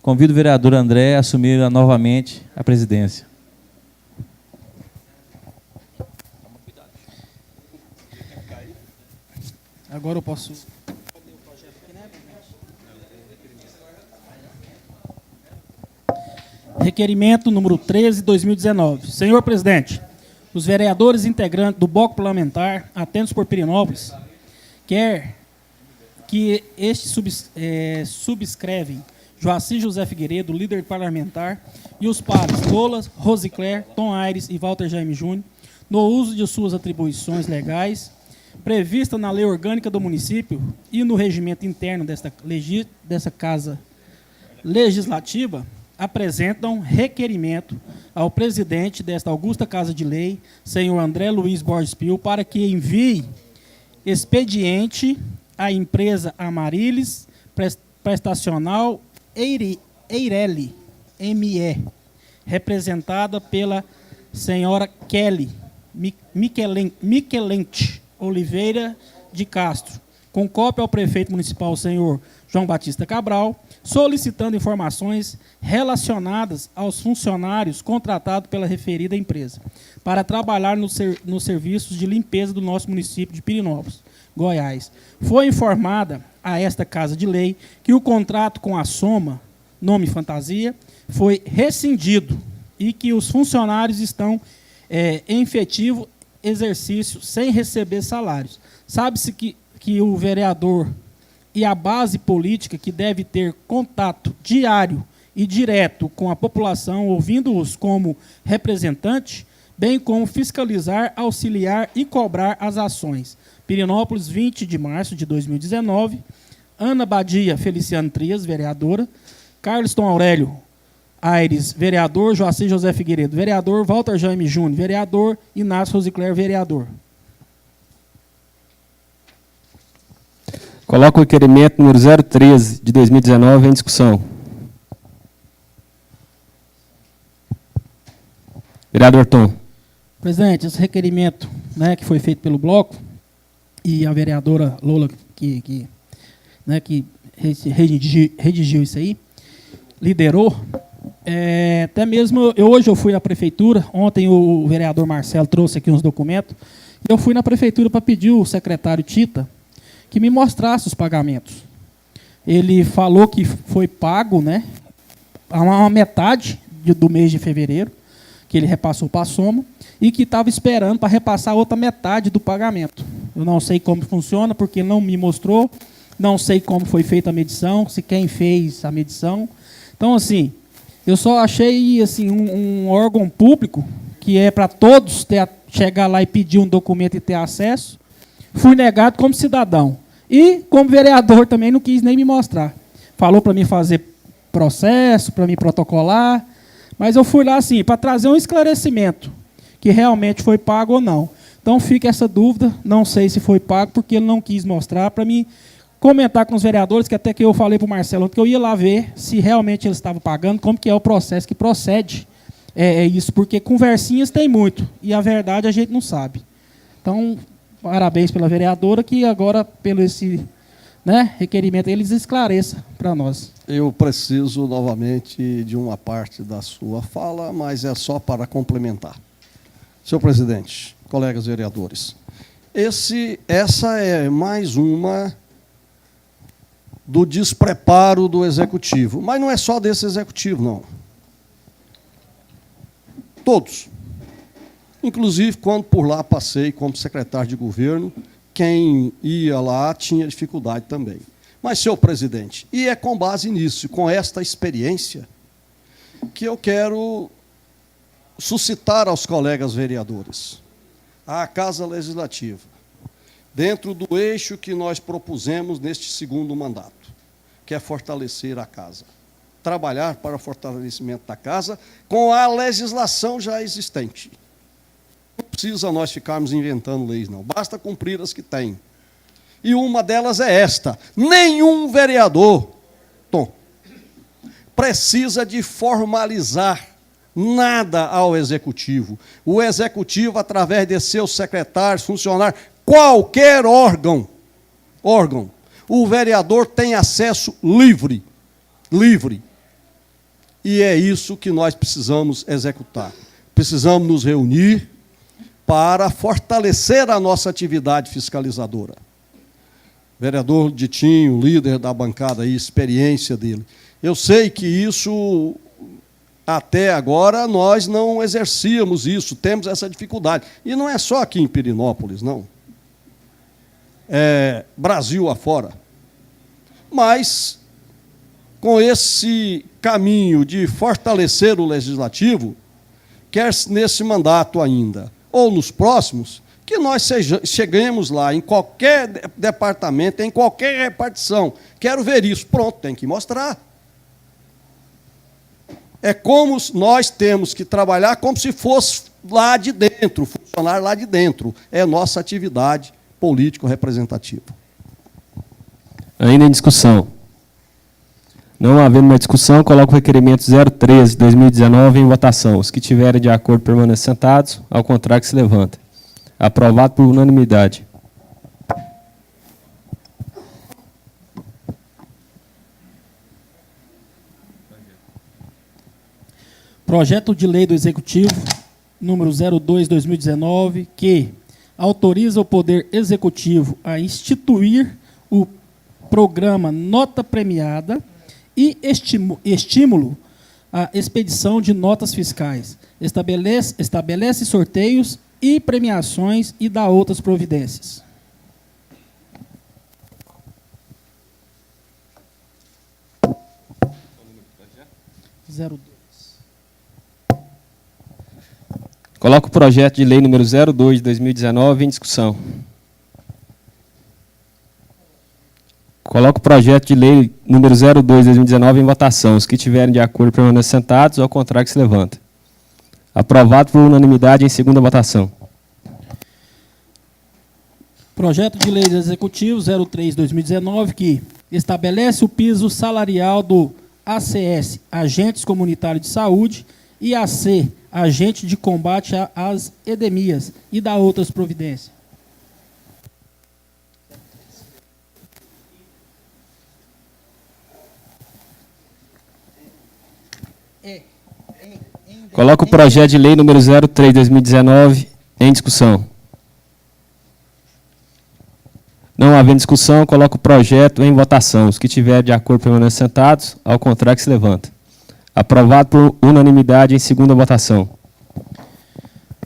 Convido o vereador André a assumir novamente a presidência. Agora eu posso... Requerimento número 13, 2019. Senhor presidente, os vereadores integrantes do bloco parlamentar, atentos por Pirenópolis, quer que estes subscrevem Joacir José Figueiredo, líder parlamentar, e os pares Lola, Rosicler, Tom Aires e Walter Jaime Júnior, no uso de suas atribuições legais, prevista na lei orgânica do município e no regimento interno dessa Casa Legislativa, apresentam requerimento ao presidente desta augusta Casa de Lei, senhor André Luiz Borges Pio, para que envie expediente à empresa Amarilis Prestacional Eireli, ME, representada pela senhora Kelly Miquelente Oliveira de Castro, com cópia ao prefeito municipal, senhor João Batista Cabral, solicitando informações relacionadas aos funcionários contratados pela referida empresa, para trabalhar nos serviços de limpeza do nosso município de Pirenópolis, Goiás. Foi informada a esta Casa de Lei que o contrato com a Soma, nome fantasia, foi rescindido e que os funcionários estão em efetivo exercício sem receber salários. Sabe-se que o vereador e a base política que deve ter contato diário e direto com a população, ouvindo-os como representante, bem como fiscalizar, auxiliar e cobrar as ações. Pirenópolis, 20 de março de 2019. Ana Badia Feliciano Trias, vereadora. Carlos Tom Aurélio Aires, vereador. Joacir José Figueiredo, vereador. Walter Jaime Júnior, vereador. Inácio Rosicler, vereador. Coloco o requerimento número 013 de 2019 em discussão. Vereador Tom. Presidente, esse requerimento, né, que foi feito pelo bloco, e a vereadora Lola, que redigiu isso aí, liderou, até mesmo, hoje eu fui à prefeitura, ontem o vereador Marcelo trouxe aqui uns documentos, eu fui na prefeitura para pedir o secretário Tita que me mostrasse os pagamentos. Ele falou que foi pago, né, uma metade do mês de fevereiro, que ele repassou para a Soma, e que estava esperando para repassar a outra metade do pagamento. Eu não sei como funciona, porque não me mostrou, não sei como foi feita a medição, se quem fez a medição. Então, assim, eu só achei assim, um órgão público, que é para todos chegar lá e pedir um documento e ter acesso. Fui negado como cidadão. E, como vereador, também não quis nem me mostrar. Falou para mim fazer processo, para mim protocolar, mas eu fui lá assim, para trazer um esclarecimento, que realmente foi pago ou não. Então fica essa dúvida, não sei se foi pago, porque ele não quis mostrar, para mim comentar com os vereadores, que até que eu falei para o Marcelo, que eu ia lá ver se realmente eles estavam pagando, como que é o processo que procede isso, porque conversinhas tem muito, e a verdade a gente não sabe. Então, parabéns pela vereadora, que agora, pelo esse requerimento, eles esclareçam para nós. Eu preciso novamente de uma parte da sua fala, mas é só para complementar. Senhor presidente, colegas vereadores, essa é mais uma do despreparo do executivo, mas não é só desse executivo, não. Todos. Inclusive, quando por lá passei como secretário de governo, quem ia lá tinha dificuldade também. Mas, senhor presidente, e é com base nisso, com esta experiência, que eu quero suscitar aos colegas vereadores a Casa Legislativa, dentro do eixo que nós propusemos neste segundo mandato, que é fortalecer a Casa. Trabalhar para o fortalecimento da Casa com a legislação já existente. Não precisa nós ficarmos inventando leis, não. Basta cumprir as que tem. E uma delas é esta. Nenhum vereador, Tom, precisa de formalizar nada ao Executivo. O Executivo, através de seus secretários, funcionários, qualquer órgão, o vereador tem acesso livre. E é isso que nós precisamos executar. Precisamos nos reunir para fortalecer a nossa atividade fiscalizadora. Vereador Ditinho, líder da bancada aí, experiência dele. Eu sei que isso, até agora, nós não exercíamos isso, temos essa dificuldade. E não é só aqui em Pirenópolis, não. É Brasil afora. Mas, com esse caminho de fortalecer o legislativo, quer nesse mandato ainda, ou nos próximos, que nós cheguemos lá, em qualquer departamento, em qualquer repartição. Quero ver isso. Pronto, tem que mostrar. É como nós temos que trabalhar como se fosse lá de dentro, funcionar lá de dentro. É nossa atividade político-representativa. Ainda em discussão. Não havendo uma discussão, coloco o requerimento 013 de 2019 em votação. Os que tiverem de acordo permaneçam sentados, ao contrário que se levantem. Aprovado por unanimidade. Projeto de lei do Executivo, número 02/2019, que autoriza o Poder Executivo a instituir o programa Nota Premiada e estímulo à expedição de notas fiscais. Estabelece sorteios e premiações e dá outras providências. 02. Coloco o projeto de lei número 02 de 2019 em discussão. Coloco o projeto de lei número 02 de 2019 em votação. Os que estiverem de acordo permaneçam sentados, ao contrário que se levanta. Aprovado por unanimidade em segunda votação. Projeto de lei do Executivo 03/2019, que estabelece o piso salarial do ACS, Agentes Comunitários de Saúde, e AC, Agente de Combate às Endemias, e da outras providências. Coloco o projeto de lei número 03 de 2019 em discussão. Não havendo discussão, coloco o projeto em votação. Os que estiverem de acordo permaneçam sentados, ao contrário que se levanta. Aprovado por unanimidade em segunda votação.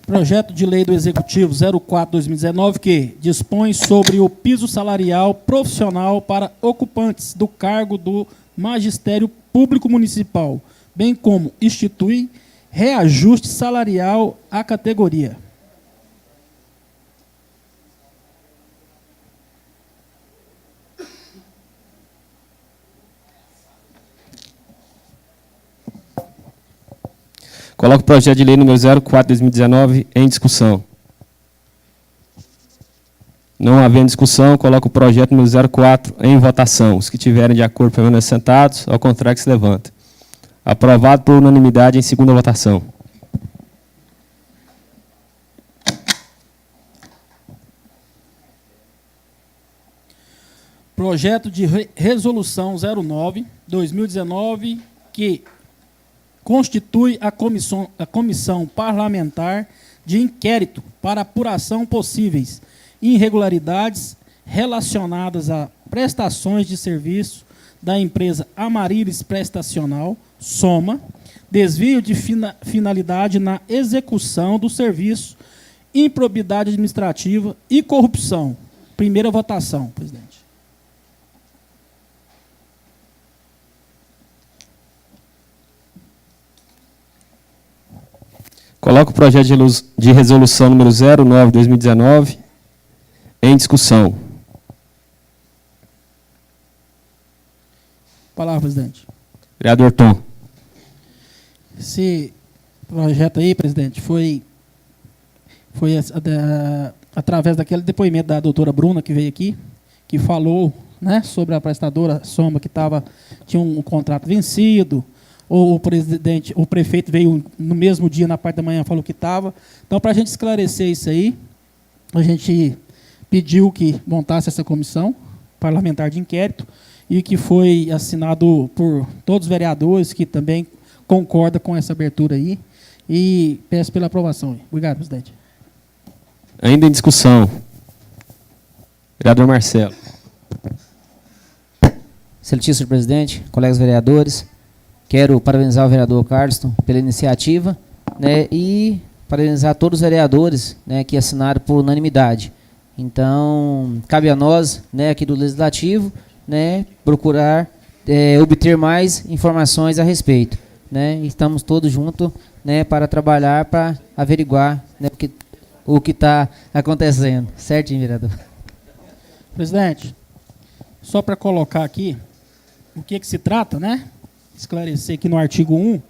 Projeto de lei do Executivo 04/2019, que dispõe sobre o piso salarial profissional para ocupantes do cargo do Magistério Público Municipal, bem como institui reajuste salarial à categoria. Coloco o projeto de lei número 04 de 2019 em discussão. Não havendo discussão, coloco o projeto número 04 em votação. Os que estiverem de acordo permaneçam sentados, ao contrário que se levanta. Aprovado por unanimidade em segunda votação. Projeto de resolução 09/2019, que constitui a comissão parlamentar de inquérito para apuração possíveis irregularidades relacionadas a prestações de serviço da empresa Amarilis Prestacional, Soma, desvio de finalidade na execução do serviço, improbidade administrativa e corrupção. Primeira votação, presidente. Coloco o projeto de resolução número 09 de 2019 em discussão. Palavra, presidente. Vereador Tom. Esse projeto aí, presidente, foi através daquele depoimento da doutora Bruna, que veio aqui, que falou, né, sobre a prestadora Soma, que tinha um contrato vencido. O prefeito veio no mesmo dia, na parte da manhã, falou que estava. Então, para a gente esclarecer isso aí, a gente pediu que montasse essa comissão parlamentar de inquérito e que foi assinado por todos os vereadores que também concordam com essa abertura aí. E peço pela aprovação. Obrigado, presidente. Ainda em discussão. Vereador Marcelo. Excelentíssimo presidente, colegas vereadores, quero parabenizar o vereador Carlston pela iniciativa, né, e parabenizar todos os vereadores, né, que assinaram por unanimidade. Então, cabe a nós, né, aqui do Legislativo, né, procurar obter mais informações a respeito. Né, estamos todos juntos, né, para trabalhar, para averiguar, né, o que está acontecendo. Certinho, vereador? Presidente, só para colocar aqui o que se trata, né? Esclarecer aqui no artigo 1,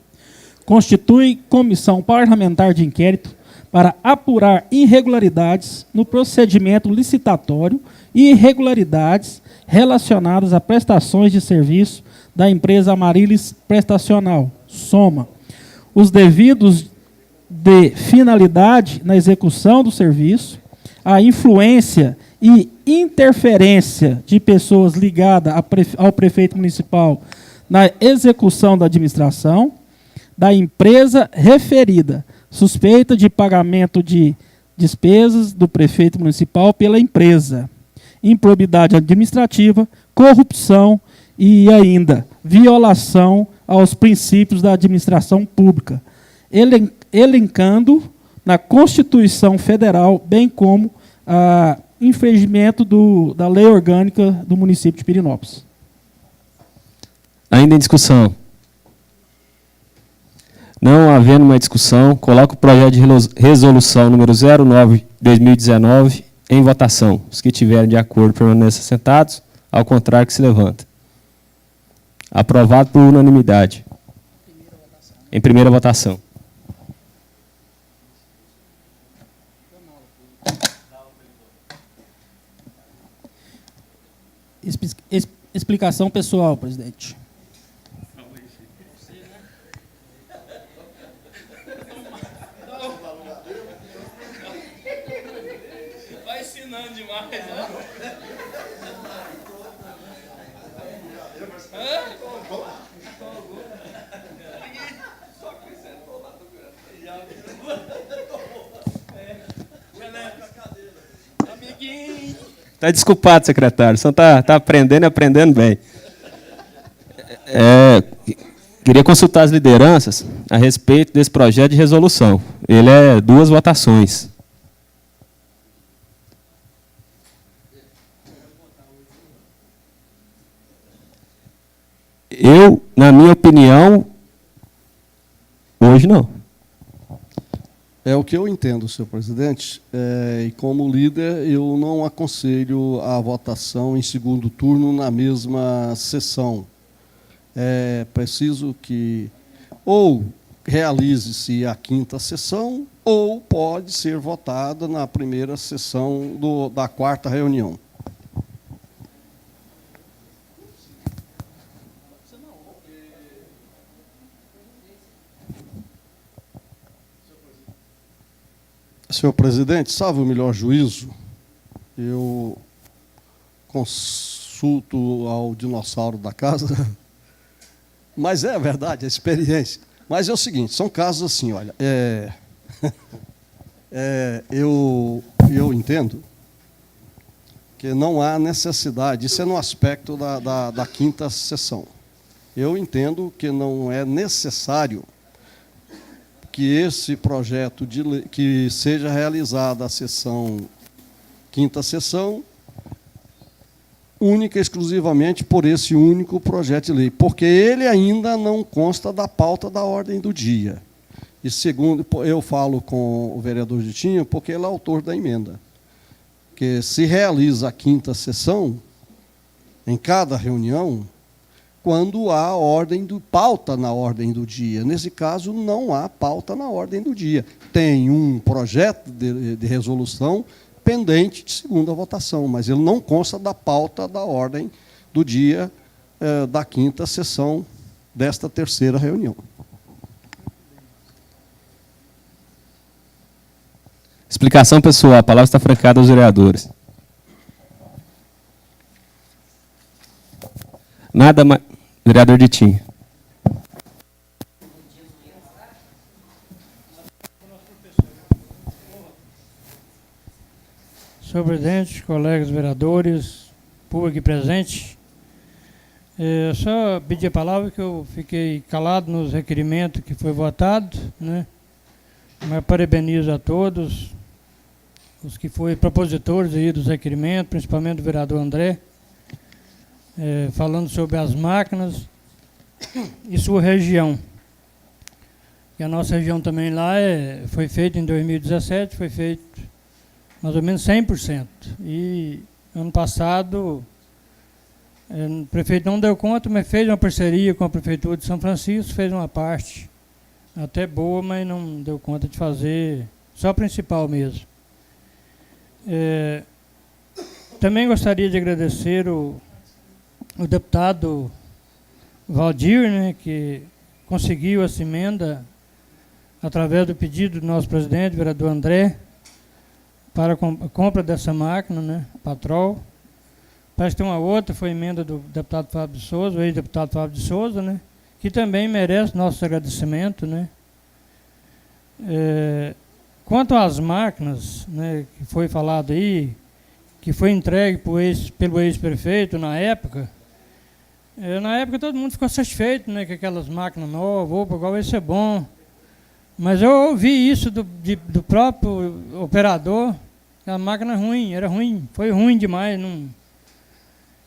constitui comissão parlamentar de inquérito para apurar irregularidades no procedimento licitatório e irregularidades relacionadas a prestações de serviço da empresa Amarilis Prestacional, Soma, os devidos de finalidade na execução do serviço, a influência e interferência de pessoas ligadas ao prefeito municipal na execução da administração, da empresa referida, suspeita de pagamento de despesas do prefeito municipal pela empresa, improbidade administrativa, corrupção e ainda violação aos princípios da administração pública, elencando na Constituição Federal, bem como a infringimento da lei orgânica do município de Pirenópolis. Ainda em discussão. Não havendo uma discussão, coloco o projeto de resolução número 09/2019 em votação. Os que estiverem de acordo permaneçam sentados, ao contrário que se levanta. Aprovado por unanimidade. Em primeira votação. Explicação pessoal, presidente. Vai ensinando demais, né? Está desculpado, secretário. O senhor está aprendendo e aprendendo bem. Queria consultar as lideranças a respeito desse projeto de resolução. Ele é 2 votações. Eu, na minha opinião, hoje não. É o que eu entendo, senhor presidente, e como líder, eu não aconselho a votação em segundo turno na mesma sessão. É preciso que ou realize-se a 5ª sessão, ou pode ser votada na primeira sessão da 4ª reunião. Senhor presidente, salve o melhor juízo, eu consulto ao dinossauro da casa, mas é verdade, é experiência. Mas é o seguinte, são casos assim, olha, eu entendo que não há necessidade, isso é no aspecto da 5ª sessão. Eu entendo que não é necessário que esse projeto de lei, que seja realizada a sessão, 5ª sessão, única e exclusivamente por esse único projeto de lei, porque ele ainda não consta da pauta da ordem do dia. E segundo, eu falo com o vereador Ditinho, porque ele é autor da emenda, que se realiza a 5ª sessão, em cada reunião, quando há pauta na ordem do dia. Nesse caso, não há pauta na ordem do dia. Tem um projeto de resolução pendente de segunda votação, mas ele não consta da pauta da ordem do dia da 5ª sessão desta 3ª reunião. Explicação pessoal. A palavra está francada aos vereadores. Nada mais. Vereador Ditinho. Senhor presidente, colegas vereadores, público aqui presente, só pedir a palavra que eu fiquei calado nos requerimentos que foi votado, né? Mas parabenizo a todos os que foram propositores aí dos requerimentos, principalmente o vereador André, falando sobre as máquinas e sua região. E a nossa região também lá foi feita em 2017, foi feito mais ou menos 100%. E ano passado o prefeito não deu conta, mas fez uma parceria com a Prefeitura de São Francisco, fez uma parte até boa, mas não deu conta de fazer, só a principal mesmo. Também gostaria de agradecer o deputado Valdir, né, que conseguiu essa emenda através do pedido do nosso presidente, vereador André, para a compra dessa máquina, né, Patrol. Parece que tem uma outra, foi emenda do deputado Fábio de Souza, o ex-deputado Fábio de Souza, né, que também merece nosso agradecimento, né. Quanto às máquinas, né, que foi falado aí, que foi entregue pelo ex-prefeito na época todo mundo ficou satisfeito, né, com aquelas máquinas novas, igual isso é bom. Mas eu ouvi isso do próprio operador, que a máquina era ruim, foi ruim demais.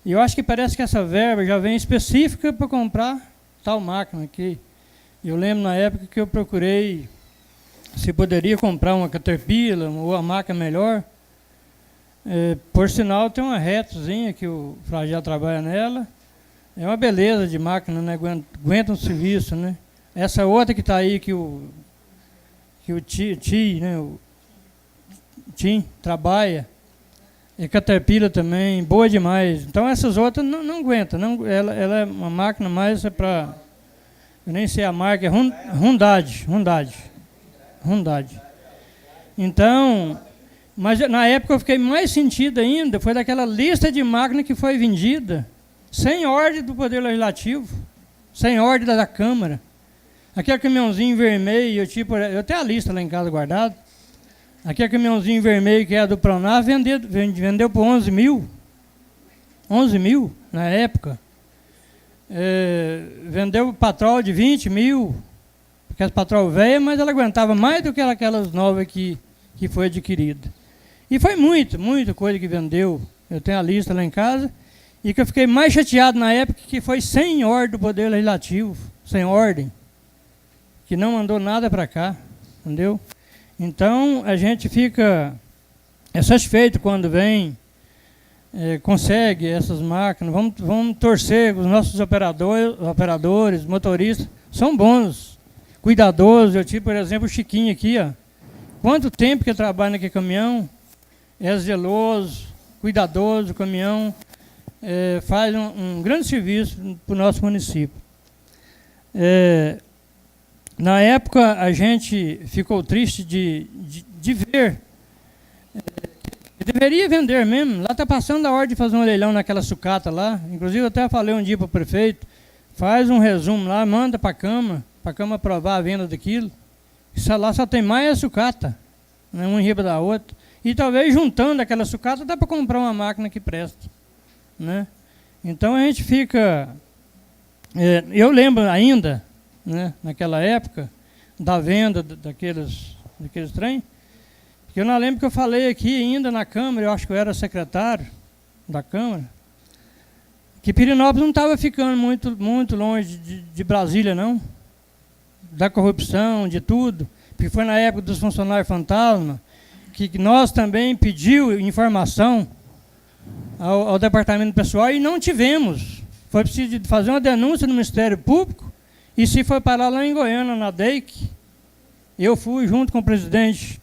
E eu acho que parece que essa verba já vem específica para comprar tal máquina aqui. Eu lembro na época que eu procurei se poderia comprar uma Caterpillar ou uma máquina melhor. Por sinal, tem uma retozinha que o Flagel trabalha nela. É uma beleza de máquina, né? Aguenta um serviço, né? Essa outra que está aí, que o Tim trabalha, é Caterpillar também, boa demais. Então essas outras não aguentam. Ela é uma máquina mais para... Eu nem sei a marca, é Hyundai. Então, mas na época eu fiquei mais sentido ainda, foi daquela lista de máquinas que foi vendida, sem ordem do Poder Legislativo, sem ordem da Câmara. Aquele caminhãozinho vermelho, eu tenho a lista lá em casa guardada, aquele caminhãozinho vermelho que é do Pronar, vendeu por 11 mil. 11 mil na época. Vendeu patrol de 20 mil, porque as patrol velhas, mas ela aguentava mais do que aquelas novas que foi adquirida. E foi muita coisa que vendeu. Eu tenho a lista lá em casa, e que eu fiquei mais chateado na época que foi sem ordem do Poder Legislativo, sem ordem, que não mandou nada para cá, entendeu? Então, a gente fica satisfeito quando vem, consegue essas máquinas. Vamos torcer, os nossos operadores, motoristas, são bons, cuidadosos. Por exemplo, o Chiquinho aqui, ó, quanto tempo que trabalha naquele caminhão, é zeloso, cuidadoso, o caminhão faz um grande serviço para o nosso município. Na época, a gente ficou triste de ver, deveria vender mesmo. Lá está passando a hora de fazer um leilão naquela sucata lá. Inclusive, eu até falei um dia para o prefeito, faz um resumo lá, manda para a Câmara aprovar a venda daquilo. Isso lá só tem mais a sucata, né, uma em riba da outra. E talvez juntando aquela sucata dá para comprar uma máquina que presta, né? Então a gente fica... eu lembro ainda, né, naquela época, da venda daqueles trem, que eu não lembro que eu falei aqui ainda na Câmara, eu acho que eu era secretário da Câmara, que Pirenópolis não estava ficando muito longe de Brasília, não, da corrupção, de tudo, porque foi na época dos funcionários fantasma, que nós também pediu informação ao Departamento Pessoal e não tivemos. Foi preciso fazer uma denúncia no Ministério Público e se foi parar lá em Goiânia, na DEIC. Eu fui junto com o presidente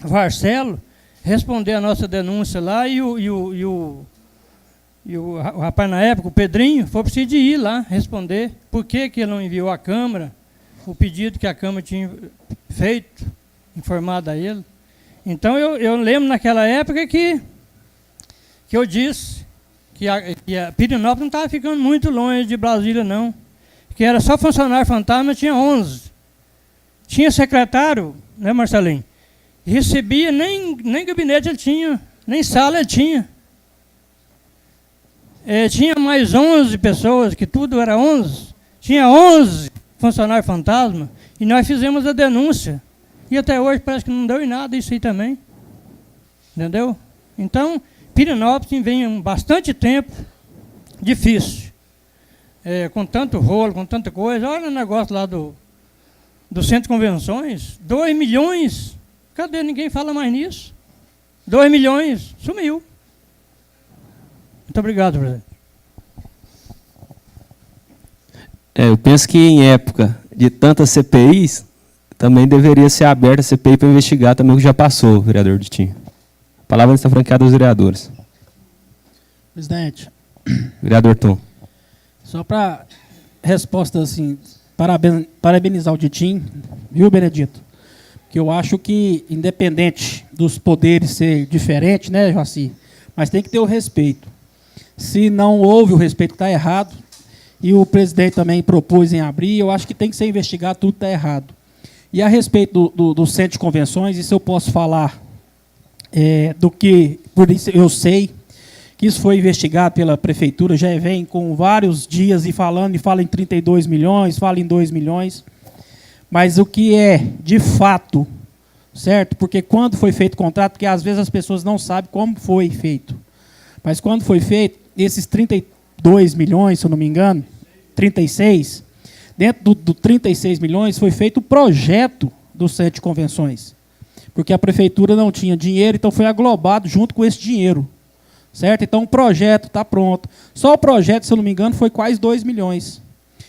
Varcelo responder a nossa denúncia lá e o rapaz na época, o Pedrinho, foi preciso ir lá responder por que ele não enviou à Câmara o pedido que a Câmara tinha feito, informado a ele. Então, eu lembro naquela época que eu disse que a Pirenópolis não estava ficando muito longe de Brasília, não. Que era só funcionário fantasma, tinha 11. Tinha secretário, né, Marcelinho? Recebia, nem gabinete ele tinha, nem sala ele tinha. Tinha mais 11 pessoas, que tudo era 11. Tinha 11 funcionários fantasma, e nós fizemos a denúncia. E até hoje parece que não deu em nada isso aí também. Entendeu? Então, Pirenópolis vem bastante tempo difícil. Com tanto rolo, com tanta coisa. Olha o negócio lá do Centro de Convenções. 2 milhões. Cadê? Ninguém fala mais nisso. 2 milhões. Sumiu. Muito obrigado, presidente. Eu penso que em época de tantas CPIs, também deveria ser aberta a CPI para investigar também o que já passou, vereador Ditinho. A palavra está franqueada aos vereadores. Presidente. Vereador Tom. Só para resposta assim, parabenizar o Ditinho, viu, Benedito? Que eu acho que, independente dos poderes ser diferentes, né, Joaci, mas tem que ter o respeito. Se não houve o respeito, está errado, e o presidente também propôs em abrir, eu acho que tem que ser investigado tudo que está errado. E a respeito do Centro de Convenções, isso eu posso falar do que, por isso eu sei, que isso foi investigado pela Prefeitura, já vem com vários dias e fala em 32 milhões, fala em 2 milhões, mas o que é de fato, certo? Porque quando foi feito o contrato, porque às vezes as pessoas não sabem como foi feito, mas quando foi feito, esses 32 milhões, se eu não me engano, 36, dentro do 36 milhões, foi feito o projeto do centro de convenções. Porque a prefeitura não tinha dinheiro, então foi aglobado junto com esse dinheiro. Certo? Então o projeto está pronto. Só o projeto, se eu não me engano, foi quase 2 milhões.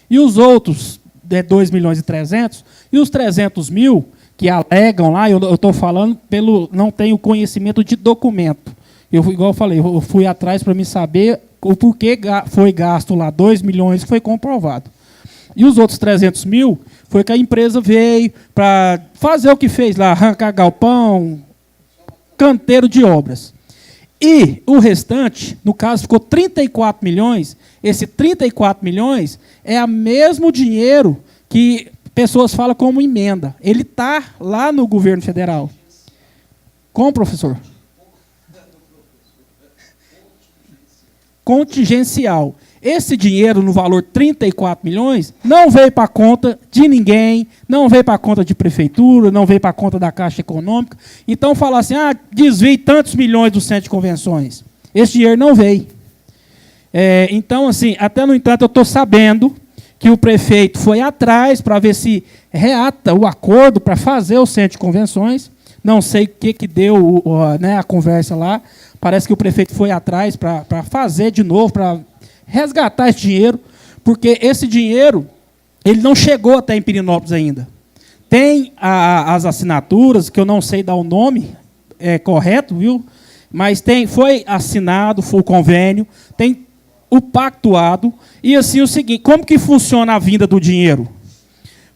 E os outros, 2 milhões e 300, e os 300 mil, que alegam lá, eu estou falando pelo não tenho conhecimento de documento. Igual eu falei, eu fui atrás para me saber o porquê foi gasto lá 2 milhões, que foi comprovado. E os outros 300 mil, foi que a empresa veio para fazer o que fez lá, arrancar galpão, canteiro de obras. E o restante, no caso, ficou 34 milhões. Esse 34 milhões é o mesmo dinheiro que pessoas falam como emenda. Ele está lá no governo federal. Como, professor? Contingencial. Esse dinheiro, no valor 34 milhões, não veio para a conta de ninguém, não veio para a conta de prefeitura, não veio para a conta da Caixa Econômica. Então, falar assim, desvie tantos milhões do centro de convenções. Esse dinheiro não veio. Então, assim, até no entanto, eu estou sabendo que o prefeito foi atrás para ver se reata o acordo para fazer o centro de convenções. Não sei o que deu a conversa lá. Parece que o prefeito foi atrás para fazer de novo, para resgatar esse dinheiro, porque esse dinheiro ele não chegou até em Pirenópolis ainda. Tem as assinaturas, que eu não sei dar o nome correto, viu? Mas foi assinado, foi o convênio, tem o pactuado, e assim o seguinte, como que funciona a vinda do dinheiro?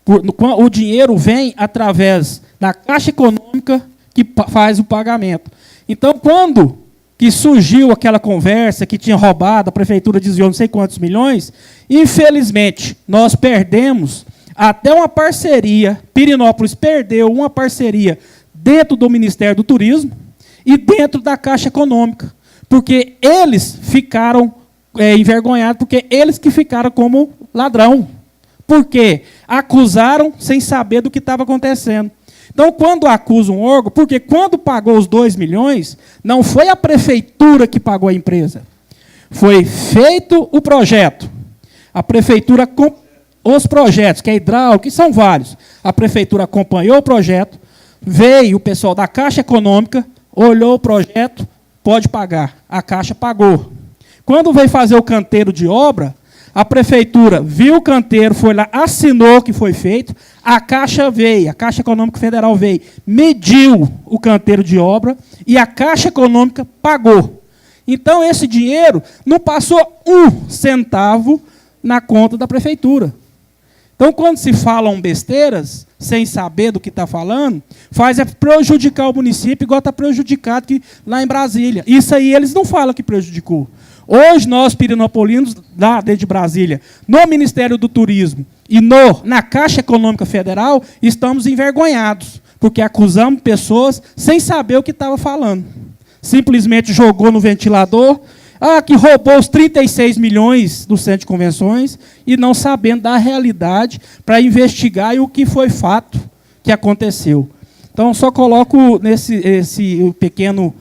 O dinheiro vem através da Caixa Econômica que faz o pagamento. Então, quando que surgiu aquela conversa que tinha roubado, a prefeitura desviou não sei quantos milhões, infelizmente, nós perdemos até uma parceria, Pirenópolis perdeu uma parceria dentro do Ministério do Turismo e dentro da Caixa Econômica, porque eles ficaram envergonhados, porque eles que ficaram como ladrão. Por quê? Acusaram sem saber do que estava acontecendo. Então, quando acusa um órgão, porque quando pagou os 2 milhões, não foi a prefeitura que pagou a empresa. Foi feito o projeto. A prefeitura, os projetos, que é hidráulico, que são vários. A prefeitura acompanhou o projeto, veio o pessoal da Caixa Econômica, olhou o projeto, pode pagar. A Caixa pagou. Quando veio fazer o canteiro de obra, a prefeitura viu o canteiro, foi lá, assinou o que foi feito, a Caixa veio, a Caixa Econômica Federal veio, mediu o canteiro de obra e a Caixa Econômica pagou. Então, esse dinheiro não passou 1 centavo na conta da prefeitura. Então, quando se falam besteiras, sem saber do que está falando, faz prejudicar o município, igual está prejudicado lá em Brasília. Isso aí eles não falam que prejudicou. Hoje, nós, pirinopolinos, lá dentro de Brasília, no Ministério do Turismo e na Caixa Econômica Federal, estamos envergonhados, porque acusamos pessoas sem saber o que estava falando. Simplesmente jogou no ventilador, que roubou os 36 milhões do centro de convenções, e não sabendo da realidade para investigar o que foi fato que aconteceu. Então, só coloco esse pequeno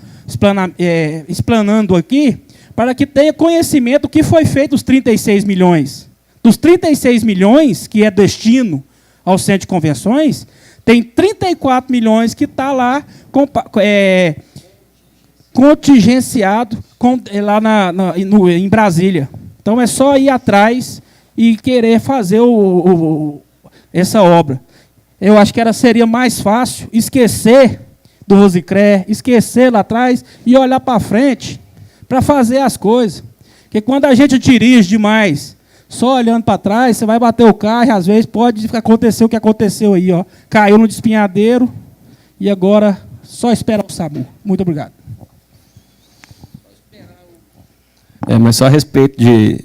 explanando aqui, para que tenha conhecimento do que foi feito dos 36 milhões. Dos 36 milhões, que é destino ao centro de convenções, tem 34 milhões que está lá contingenciado lá em Brasília. Então, é só ir atrás e querer fazer essa obra. Eu acho que seria mais fácil esquecer do Rosicré, esquecer lá atrás e olhar para frente, para fazer as coisas. Porque quando a gente dirige demais, só olhando para trás, você vai bater o carro e às vezes pode acontecer o que aconteceu aí. Caiu no despenhadeiro e agora só espera o SAMU. Muito obrigado. Mas só a respeito de...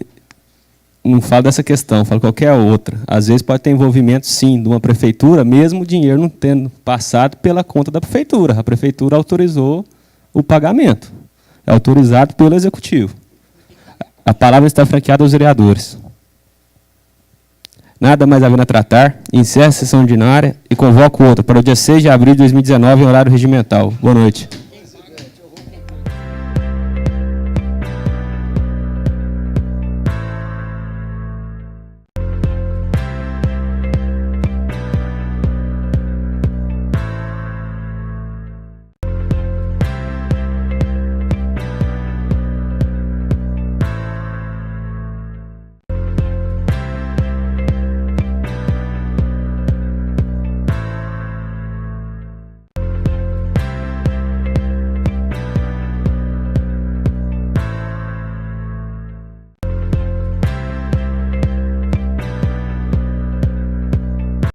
Não falo dessa questão, falo qualquer outra. Às vezes pode ter envolvimento, sim, de uma prefeitura, mesmo o dinheiro não tendo passado pela conta da prefeitura. A prefeitura autorizou o pagamento. É autorizado pelo Executivo. A palavra está franqueada aos vereadores. Nada mais havendo a tratar, encerra a sessão ordinária e convoco outra para o dia 6 de abril de 2019, em horário regimental. Boa noite.